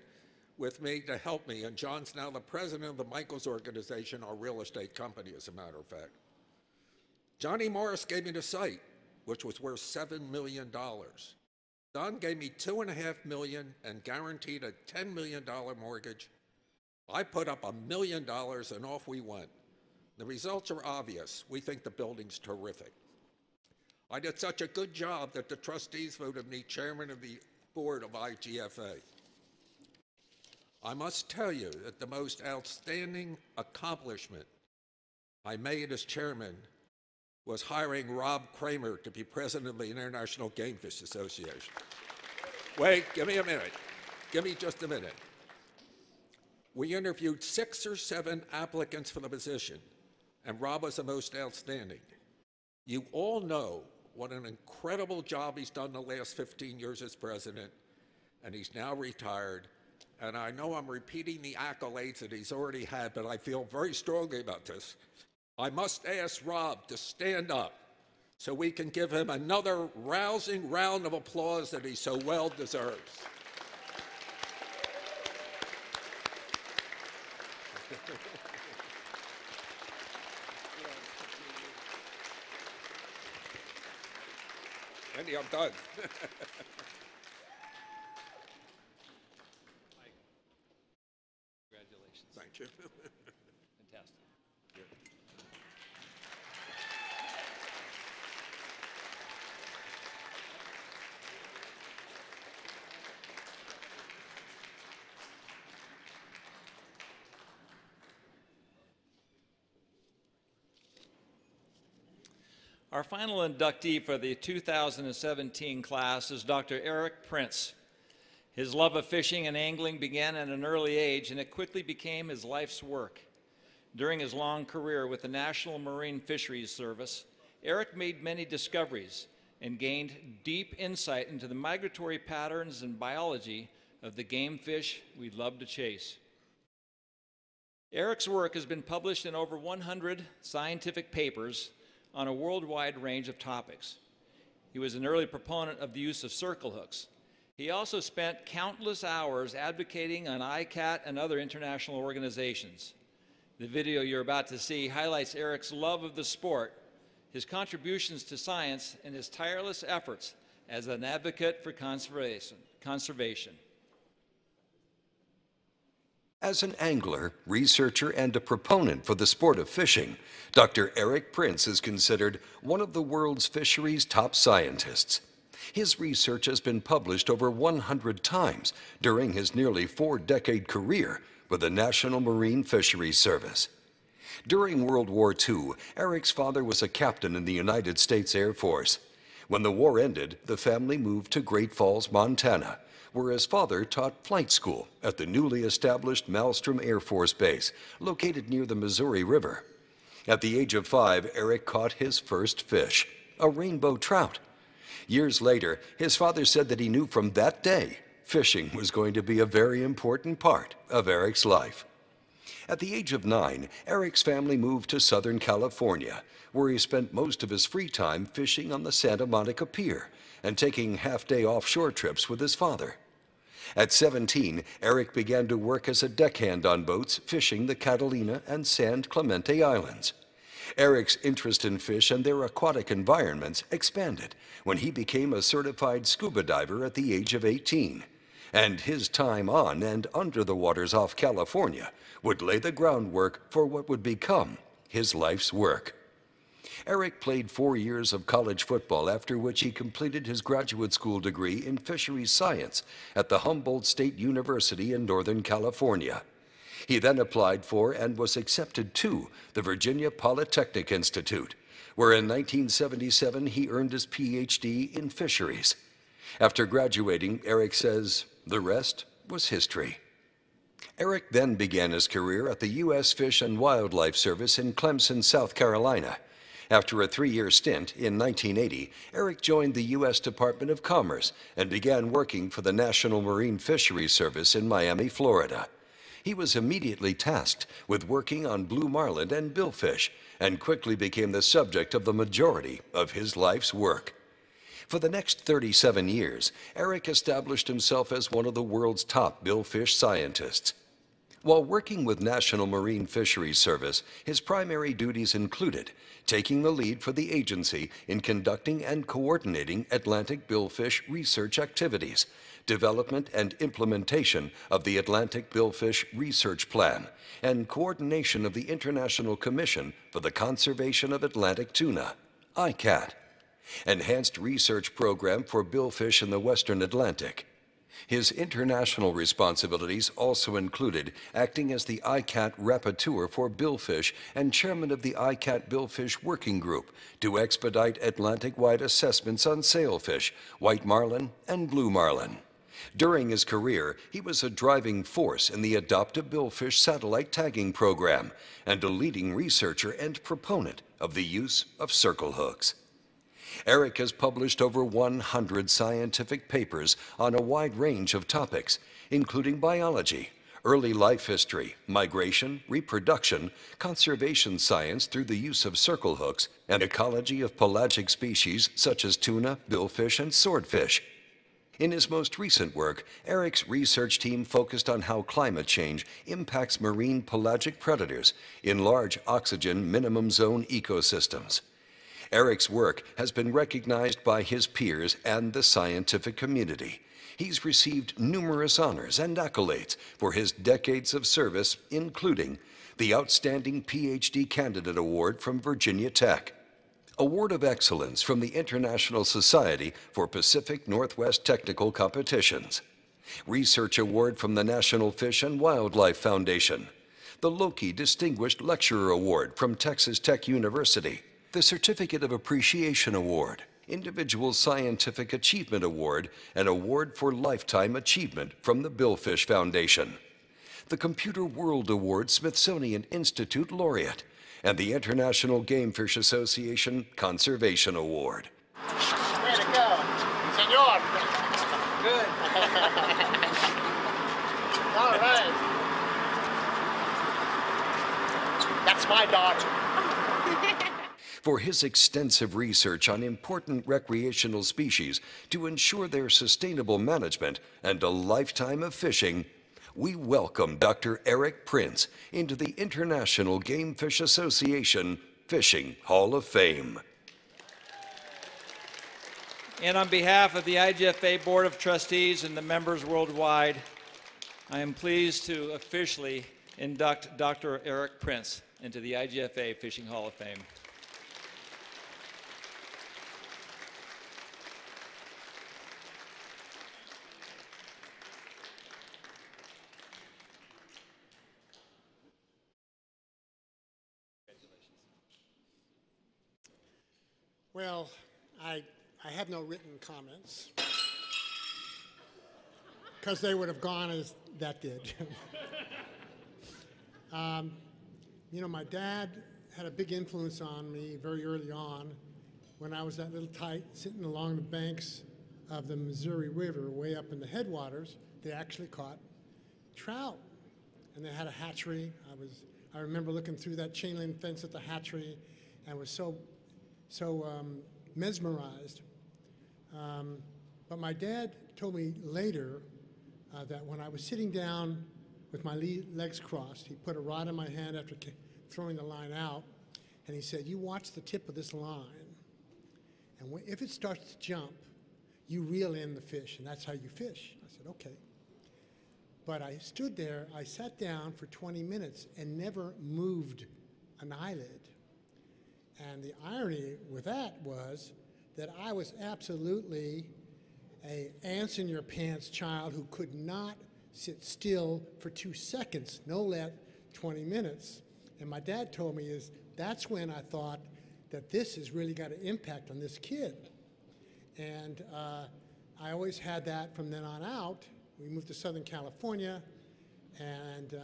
with me to help me, and John's now the president of the Michaels Organization, our real estate company, as a matter of fact. Johnny Morris gave me the site, which was worth $7 million. Don gave me $2.5 million and guaranteed a $10 million mortgage. I put up $1 million and off we went. The results are obvious. We think the building's terrific. I did such a good job that the trustees voted me chairman of the board of IGFA. I must tell you that the most outstanding accomplishment I made as chairman was hiring Rob Kramer to be president of the International Game Fish Association. Wait, give me a minute. Give me just a minute. We interviewed 6 or 7 applicants for the position, and Rob was the most outstanding. You all know what an incredible job he's done the last 15 years as president, and he's now retired. And I know I'm repeating the accolades that he's already had, but I feel very strongly about this. I must ask Rob to stand up so we can give him another rousing round of applause that he so well deserves. Andy, I'm done. Congratulations. Thank you. Fantastic. Our final inductee for the 2017 class is Dr. Eric Prince. His love of fishing and angling began at an early age, and it quickly became his life's work. During his long career with the National Marine Fisheries Service, Eric made many discoveries and gained deep insight into the migratory patterns and biology of the game fish we love to chase. Eric's work has been published in over 100 scientific papers on a worldwide range of topics. He was an early proponent of the use of circle hooks. He also spent countless hours advocating on ICAT and other international organizations. The video you're about to see highlights Eric's love of the sport, his contributions to science, and his tireless efforts as an advocate for conservation. As an angler, researcher, and a proponent for the sport of fishing, Dr. Eric Prince is considered one of the world's fisheries' top scientists. His research has been published over 100 times during his nearly 4-decade career with the National Marine Fisheries Service. During World War II, Eric's father was a captain in the United States Air Force. When the war ended, the family moved to Great Falls, Montana, where his father taught flight school at the newly established Malmstrom Air Force Base, located near the Missouri River. At the age of 5, Eric caught his first fish, a rainbow trout. Years later, his father said that he knew from that day fishing was going to be a very important part of Eric's life. At the age of 9, Eric's family moved to Southern California, where he spent most of his free time fishing on the Santa Monica Pier and taking half-day offshore trips with his father. At 17, Eric began to work as a deckhand on boats fishing the Catalina and San Clemente Islands. Eric's interest in fish and their aquatic environments expanded when he became a certified scuba diver at the age of 18. And his time on and under the waters off California would lay the groundwork for what would become his life's work. Eric played 4 years of college football, after which he completed his graduate school degree in fisheries science at the Humboldt State University in Northern California. He then applied for and was accepted to the Virginia Polytechnic Institute, where in 1977 he earned his PhD in fisheries. After graduating, Eric says, the rest was history. Eric then began his career at the U.S. Fish and Wildlife Service in Clemson, South Carolina. After a 3-year stint in 1980, Eric joined the U.S. Department of Commerce and began working for the National Marine Fisheries Service in Miami, Florida. He was immediately tasked with working on blue marlin and billfish and quickly became the subject of the majority of his life's work. For the next 37 years, Eric established himself as one of the world's top billfish scientists. While working with National Marine Fisheries Service, his primary duties included taking the lead for the agency in conducting and coordinating Atlantic billfish research activities, development and implementation of the Atlantic Billfish Research Plan, and coordination of the International Commission for the Conservation of Atlantic Tuna, ICAT, Enhanced Research Program for Billfish in the Western Atlantic. His international responsibilities also included acting as the ICAT Rapporteur for Billfish and chairman of the ICAT Billfish Working Group to expedite Atlantic-wide assessments on sailfish, white marlin, and blue marlin. During his career, he was a driving force in the Adopt a Billfish satellite tagging program and a leading researcher and proponent of the use of circle hooks. Eric has published over 100 scientific papers on a wide range of topics, including biology, early life history, migration, reproduction, conservation science through the use of circle hooks, and ecology of pelagic species such as tuna, billfish, and swordfish. In his most recent work, Eric's research team focused on how climate change impacts marine pelagic predators in large oxygen minimum zone ecosystems. Eric's work has been recognized by his peers and the scientific community. He's received numerous honors and accolades for his decades of service, including the Outstanding PhD Candidate Award from Virginia Tech, Award of Excellence from the International Society for Pacific Northwest Technical Competitions, Research Award from the National Fish and Wildlife Foundation, the Loki Distinguished Lecturer Award from Texas Tech University, the Certificate of Appreciation Award, Individual Scientific Achievement Award, and Award for Lifetime Achievement from the Billfish Foundation, the Computer World Award Smithsonian Institute Laureate, and the International Gamefish Association Conservation Award. Way to go, senor. Good. All right. That's my daughter. For his extensive research on important recreational species to ensure their sustainable management and a lifetime of fishing, we welcome Dr. Eric Prince into the International Gamefish Association Fishing Hall of Fame. And on behalf of the IGFA Board of Trustees and the members worldwide, I am pleased to officially induct Dr. Eric Prince into the IGFA Fishing Hall of Fame. Well, I have no written comments because they would have gone as that did. You know, my dad had a big influence on me very early on when I was that little tyke sitting along the banks of the Missouri River way up in the headwaters. They actually caught trout, and they had a hatchery. I remember looking through that chain link fence at the hatchery and was so mesmerized. But my dad told me later that when I was sitting down with my legs crossed, he put a rod in my hand after throwing the line out, and he said, "You watch the tip of this line, and if it starts to jump, you reel in the fish, and that's how you fish." I said, "Okay." But I stood there, I sat down for 20 minutes and never moved an eyelid. And the irony with that was that I was absolutely a ants in your pants child who could not sit still for 2 seconds, no less 20 minutes. And my dad told me that's when I thought that this has really got an impact on this kid. And I always had that from then on out. We moved to Southern California, and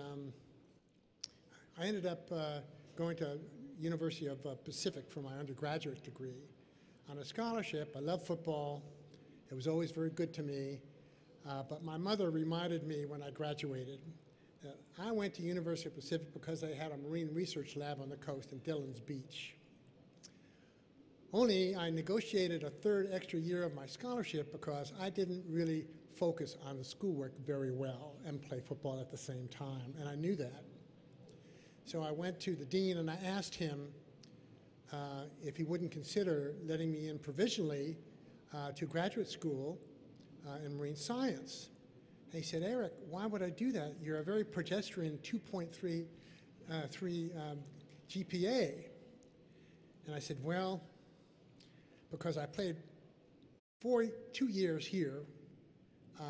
I ended up going to University of Pacific for my undergraduate degree on a scholarship. I love football. It was always very good to me. But my mother reminded me when I graduated that I went to University of Pacific because they had a marine research lab on the coast in Dillon's Beach. Only I negotiated a third extra year of my scholarship because I didn't really focus on the schoolwork very well and play football at the same time, and I knew that. So I went to the dean and I asked him if he wouldn't consider letting me in provisionally to graduate school in marine science. And he said, "Eric, why would I do that? You're a very pedestrian 2.3 GPA. And I said, "Well, because I played 2 years here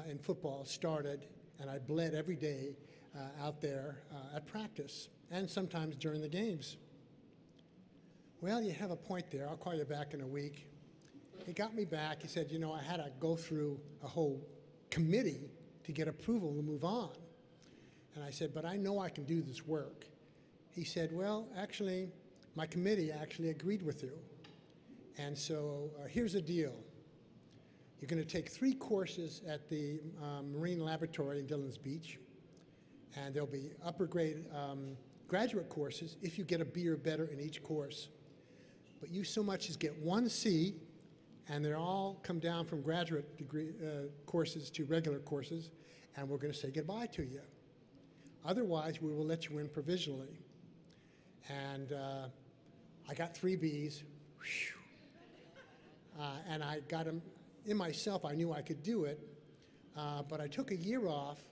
in football, started, and I bled every day out there at practice and sometimes during the games." "Well, you have a point there. I'll call you back in a week." He got me back. He said, "You know, I had to go through a whole committee to get approval to move on." And I said, "But I know I can do this work." He said, "Well, actually, my committee actually agreed with you. And so here's the deal. You're going to take 3 courses at the Marine Laboratory in Dillon's Beach, and there'll be upper grade graduate courses if you get a B or better in each course. But you so much as get 1 C, and they all come down from graduate degree courses to regular courses, and we're going to say goodbye to you. Otherwise, we will let you in provisionally." And I got 3 Bs, and I got them in myself. I knew I could do it, but I took a year off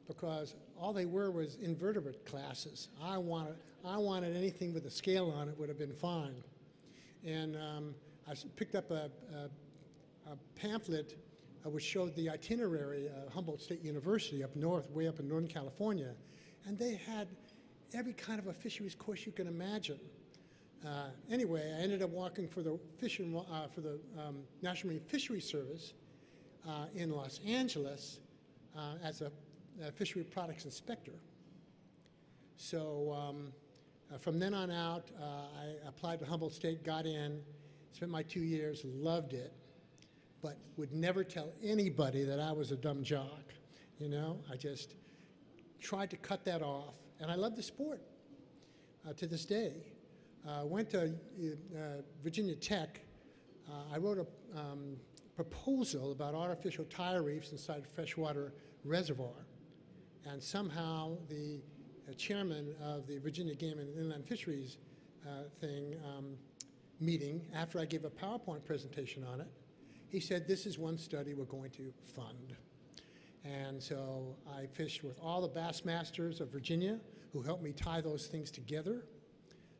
because all they were was invertebrate classes. I wanted anything with a scale on it would have been fine. And I picked up a pamphlet which showed the itinerary of Humboldt State University up north, way up in Northern California, and they had every kind of a fisheries course you can imagine. Anyway, I ended up working for the National Marine Fisheries Service in Los Angeles as a fishery products inspector. So from then on out, I applied to Humboldt State, got in, spent my 2 years, loved it, but would never tell anybody that I was a dumb jock. You know, I just tried to cut that off, and I love the sport to this day. Went to Virginia Tech. I wrote a proposal about artificial tire reefs inside a freshwater reservoir, and somehow the chairman of the Virginia Game and Inland Fisheries meeting, after I gave a PowerPoint presentation on it, he said, "This is one study we're going to fund." And so I fished with all the bass masters of Virginia who helped me tie those things together.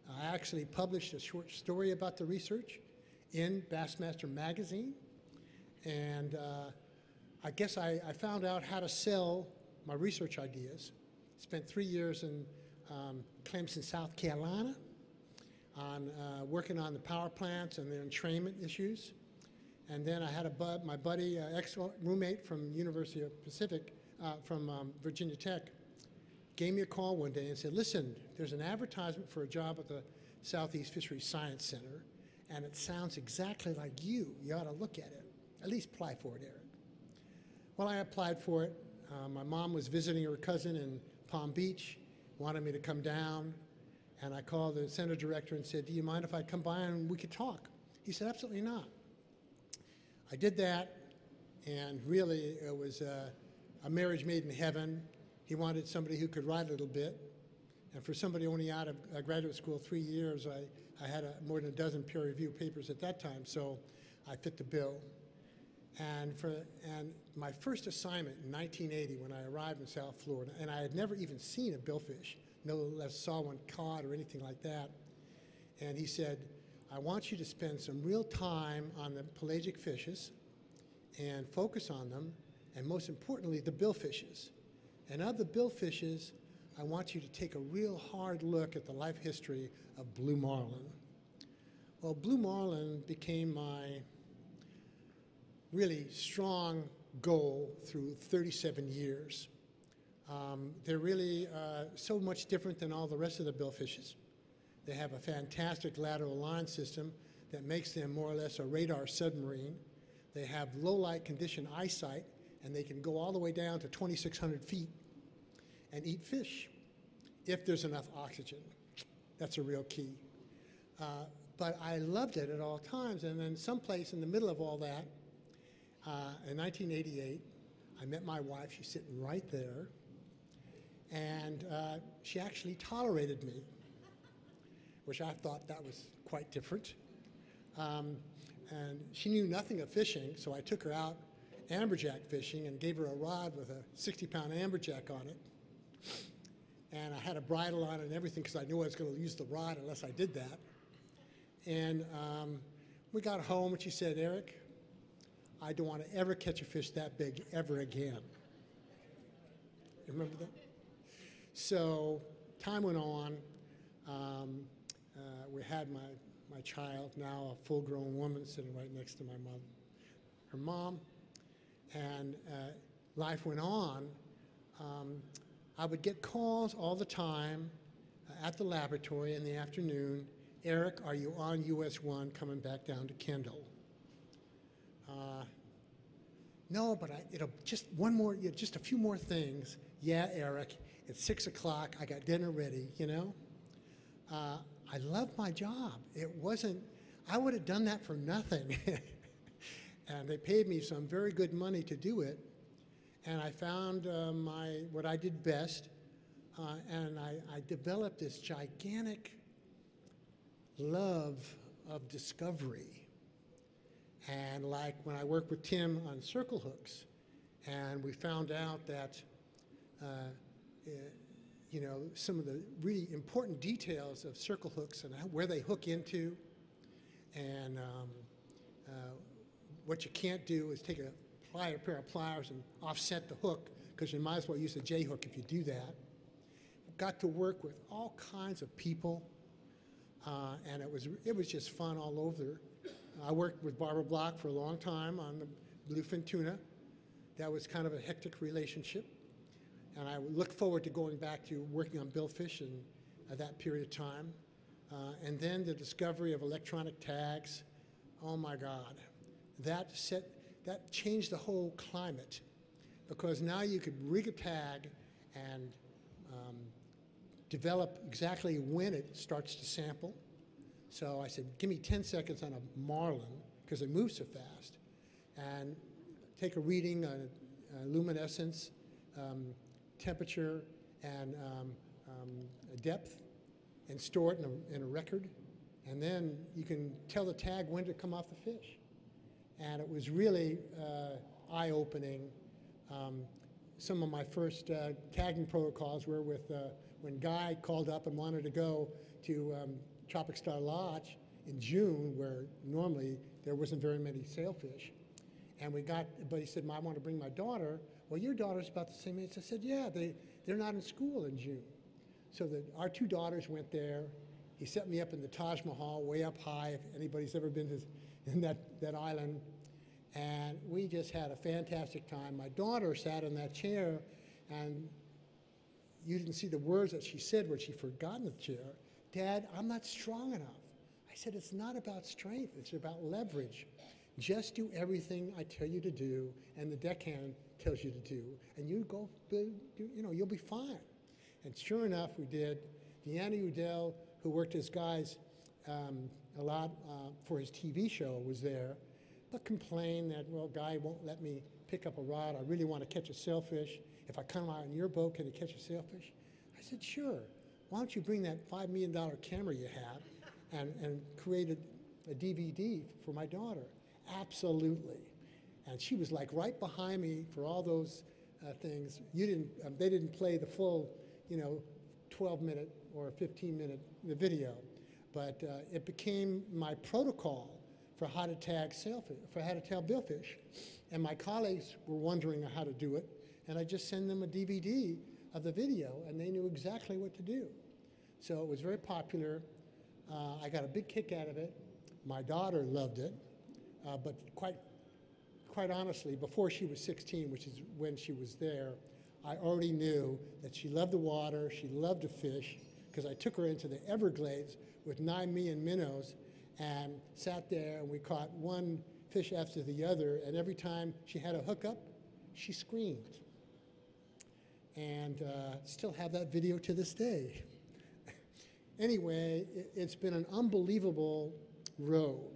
I actually published a short story about the research in Bassmaster Magazine. And I guess I found out how to sell my research ideas. Spent 3 years in Clemson, South Carolina. on working on the power plants and their entrainment issues. And then I had my buddy, ex-roommate from University of Pacific, from Virginia Tech, gave me a call one day and said, listen, there's an advertisement for a job at the Southeast Fisheries Science Center, and it sounds exactly like you. You ought to look at it. At least apply for it, Eric. Well, I applied for it. My mom was visiting her cousin in Palm Beach, wanted me to come down, and I called the center director and said, do you mind if I come by and we could talk? He said, absolutely not. I did that, and really it was a marriage made in heaven. He wanted somebody who could write a little bit, and for somebody only out of graduate school 3 years, I had more than a dozen peer review papers at that time, so I fit the bill. And my first assignment in 1980, when I arrived in South Florida, and I had never even seen a billfish, no less saw one caught or anything like that, and he said, I want you to spend some real time on the pelagic fishes and focus on them, and most importantly, the billfishes. And of the billfishes, I want you to take a real hard look at the life history of blue marlin. Well, blue marlin became my really strong goal through 37 years. They're really so much different than all the rest of the billfishes. They have a fantastic lateral line system that makes them more or less a radar submarine. They have low light condition eyesight, and they can go all the way down to 2,600 feet and eat fish if there's enough oxygen. That's a real key. But I loved it at all times, and then someplace in the middle of all that, in 1988, I met my wife. She's sitting right there, and she actually tolerated me, which I thought that was quite different. And she knew nothing of fishing, so I took her out amberjack fishing and gave her a rod with a 60-pound amberjack on it. And I had a bridle on it and everything because I knew I was going to use the rod unless I did that. And we got home and she said, Eric, I don't want to ever catch a fish that big ever again. You remember that? So time went on. We had my child, now a full-grown woman sitting right next to her mom, and life went on. I would get calls all the time at the laboratory in the afternoon. Eric, are you on US 1 coming back down to Kendall? No, but it'll just just a few more things. Yeah, Eric, it's 6 o'clock. I got dinner ready, you know? I loved my job. It wasn't, I would have done that for nothing. And they paid me some very good money to do it. And I found what I did best, and I developed this gigantic love of discovery. And like when I worked with Tim on circle hooks, and we found out that you know, some of the really important details of circle hooks and where they hook into, and what you can't do is take a pair of pliers and offset the hook, because you might as well use a J hook if you do that. Got to work with all kinds of people, and it was just fun all over. I worked with Barbara Block for a long time on the bluefin tuna. That was kind of a hectic relationship. And I look forward to going back to working on billfish in that period of time. And then the discovery of electronic tags. Oh my God, that changed the whole climate, because now you could rig a tag and develop exactly when it starts to sample. So I said, give me 10 seconds on a marlin, because it moves so fast, and take a reading on luminescence, temperature, and depth, and store it in a record. And then you can tell the tag when to come off the fish. And it was really eye-opening. Some of my first tagging protocols were with when Guy called up and wanted to go to Tropic Star Lodge in June, where normally there wasn't very many sailfish. And but he said, I want to bring my daughter. Well, your daughter's about the same age. I said, yeah, they're not in school in June. So our two daughters went there, He set me up in the Taj Mahal, way up high, if anybody's ever been to in that island. And we just had a fantastic time. My daughter sat in that chair, and you didn't see the words that she said when she forgot in the chair. Dad, I'm not strong enough. I said, it's not about strength, it's about leverage. Just do everything I tell you to do, and the deckhand tells you to do, and you go, you'll be fine. And sure enough, we did. Deanna Udell, who worked as guys a lot for his TV show, was there, but complained that, well, Guy won't let me pick up a rod. I really want to catch a sailfish. If I come out in your boat, can you catch a sailfish? I said, sure. Why don't you bring that $5 million camera you have and create a DVD for my daughter? Absolutely. And she was like right behind me for all those things. They didn't play the full, 12-minute or 15-minute video, but it became my protocol for how to tag sailfish, for how to tag billfish. And my colleagues were wondering how to do it, and I just send them a DVD of the video, and they knew exactly what to do. So it was very popular. I got a big kick out of it. My daughter loved it, but quite honestly, before she was 16, which is when she was there, I already knew that she loved the water, she loved to fish, because I took her into the Everglades with 9 million minnows and sat there, and we caught one fish after the other, and every time she had a hookup, she screamed. And still have that video to this day. Anyway, it's been an unbelievable road.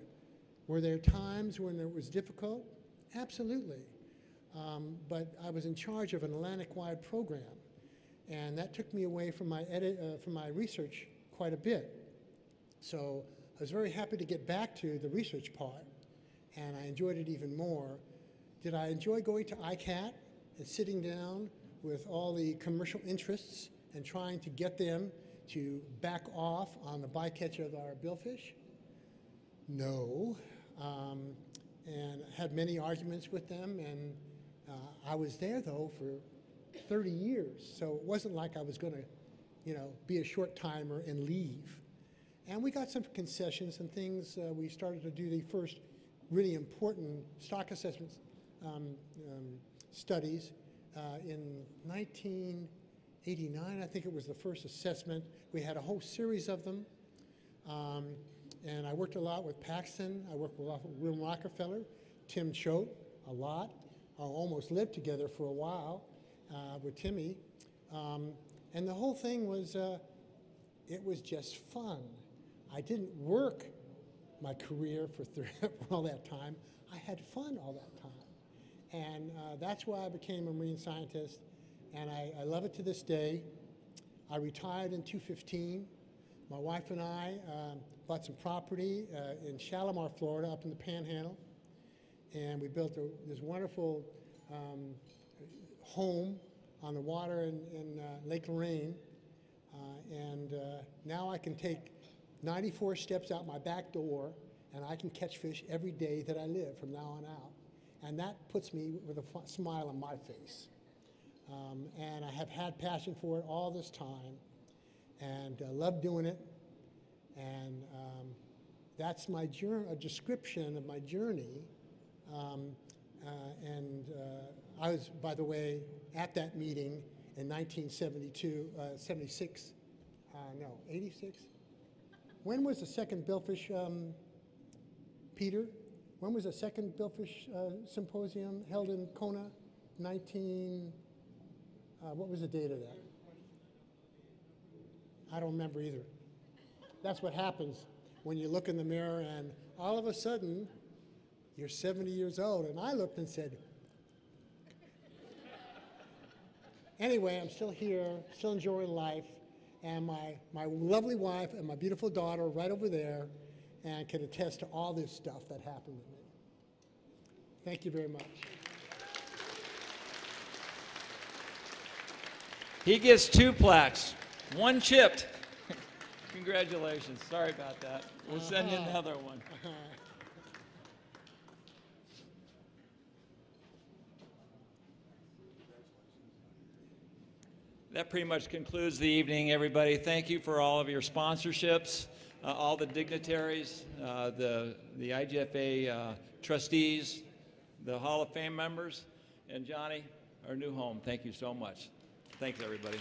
Were there times when it was difficult? Absolutely. But I was in charge of an Atlantic-wide program, and that took me away from my research quite a bit. So I was very happy to get back to the research part, and I enjoyed it even more. Did I enjoy going to ICAT and sitting down with all the commercial interests and trying to get them to back off on the bycatch of our billfish? No. And had many arguments with them, and I was there, though, for 30 years, so it wasn't like I was going to, be a short-timer and leave. And we got some concessions and things. We started to do the first really important stock assessment studies in 1989. I think it was the first assessment. We had a whole series of them. And I worked a lot with Paxton. I worked a lot with William Rockefeller, Tim Choate, a lot. I almost lived together for a while with Timmy. And the whole thing was, it was just fun. I didn't work my career for all that time. I had fun all that time. And that's why I became a marine scientist. And I love it to this day. I retired in 2015. My wife and I bought some property in Shalimar, Florida, up in the Panhandle. And we built this wonderful home on the water in Lake Lorraine. And now I can take 94 steps out my back door, and I can catch fish every day that I live from now on out. And that puts me with a smile on my face. And I have had passion for it all this time, and love doing it. And that's my journey, a description of my journey. I was, by the way, at that meeting in 86. When was the second billfish, Peter? When was the second billfish symposium held in Kona? What was the date of that? I don't remember either. That's what happens when you look in the mirror and all of a sudden you're 70 years old. And I looked and said, anyway, I'm still here, still enjoying life. And my lovely wife and my beautiful daughter right over there and can attest to all this stuff that happened with me. Thank you very much. He gets 2 plaques, 1 chipped. Congratulations. Sorry about that. We'll send you another one. That pretty much concludes the evening, everybody. Thank you for all of your sponsorships. all the dignitaries, the IGFA trustees, the Hall of Fame members, and Johnny, our new home. Thank you so much. Thanks, everybody.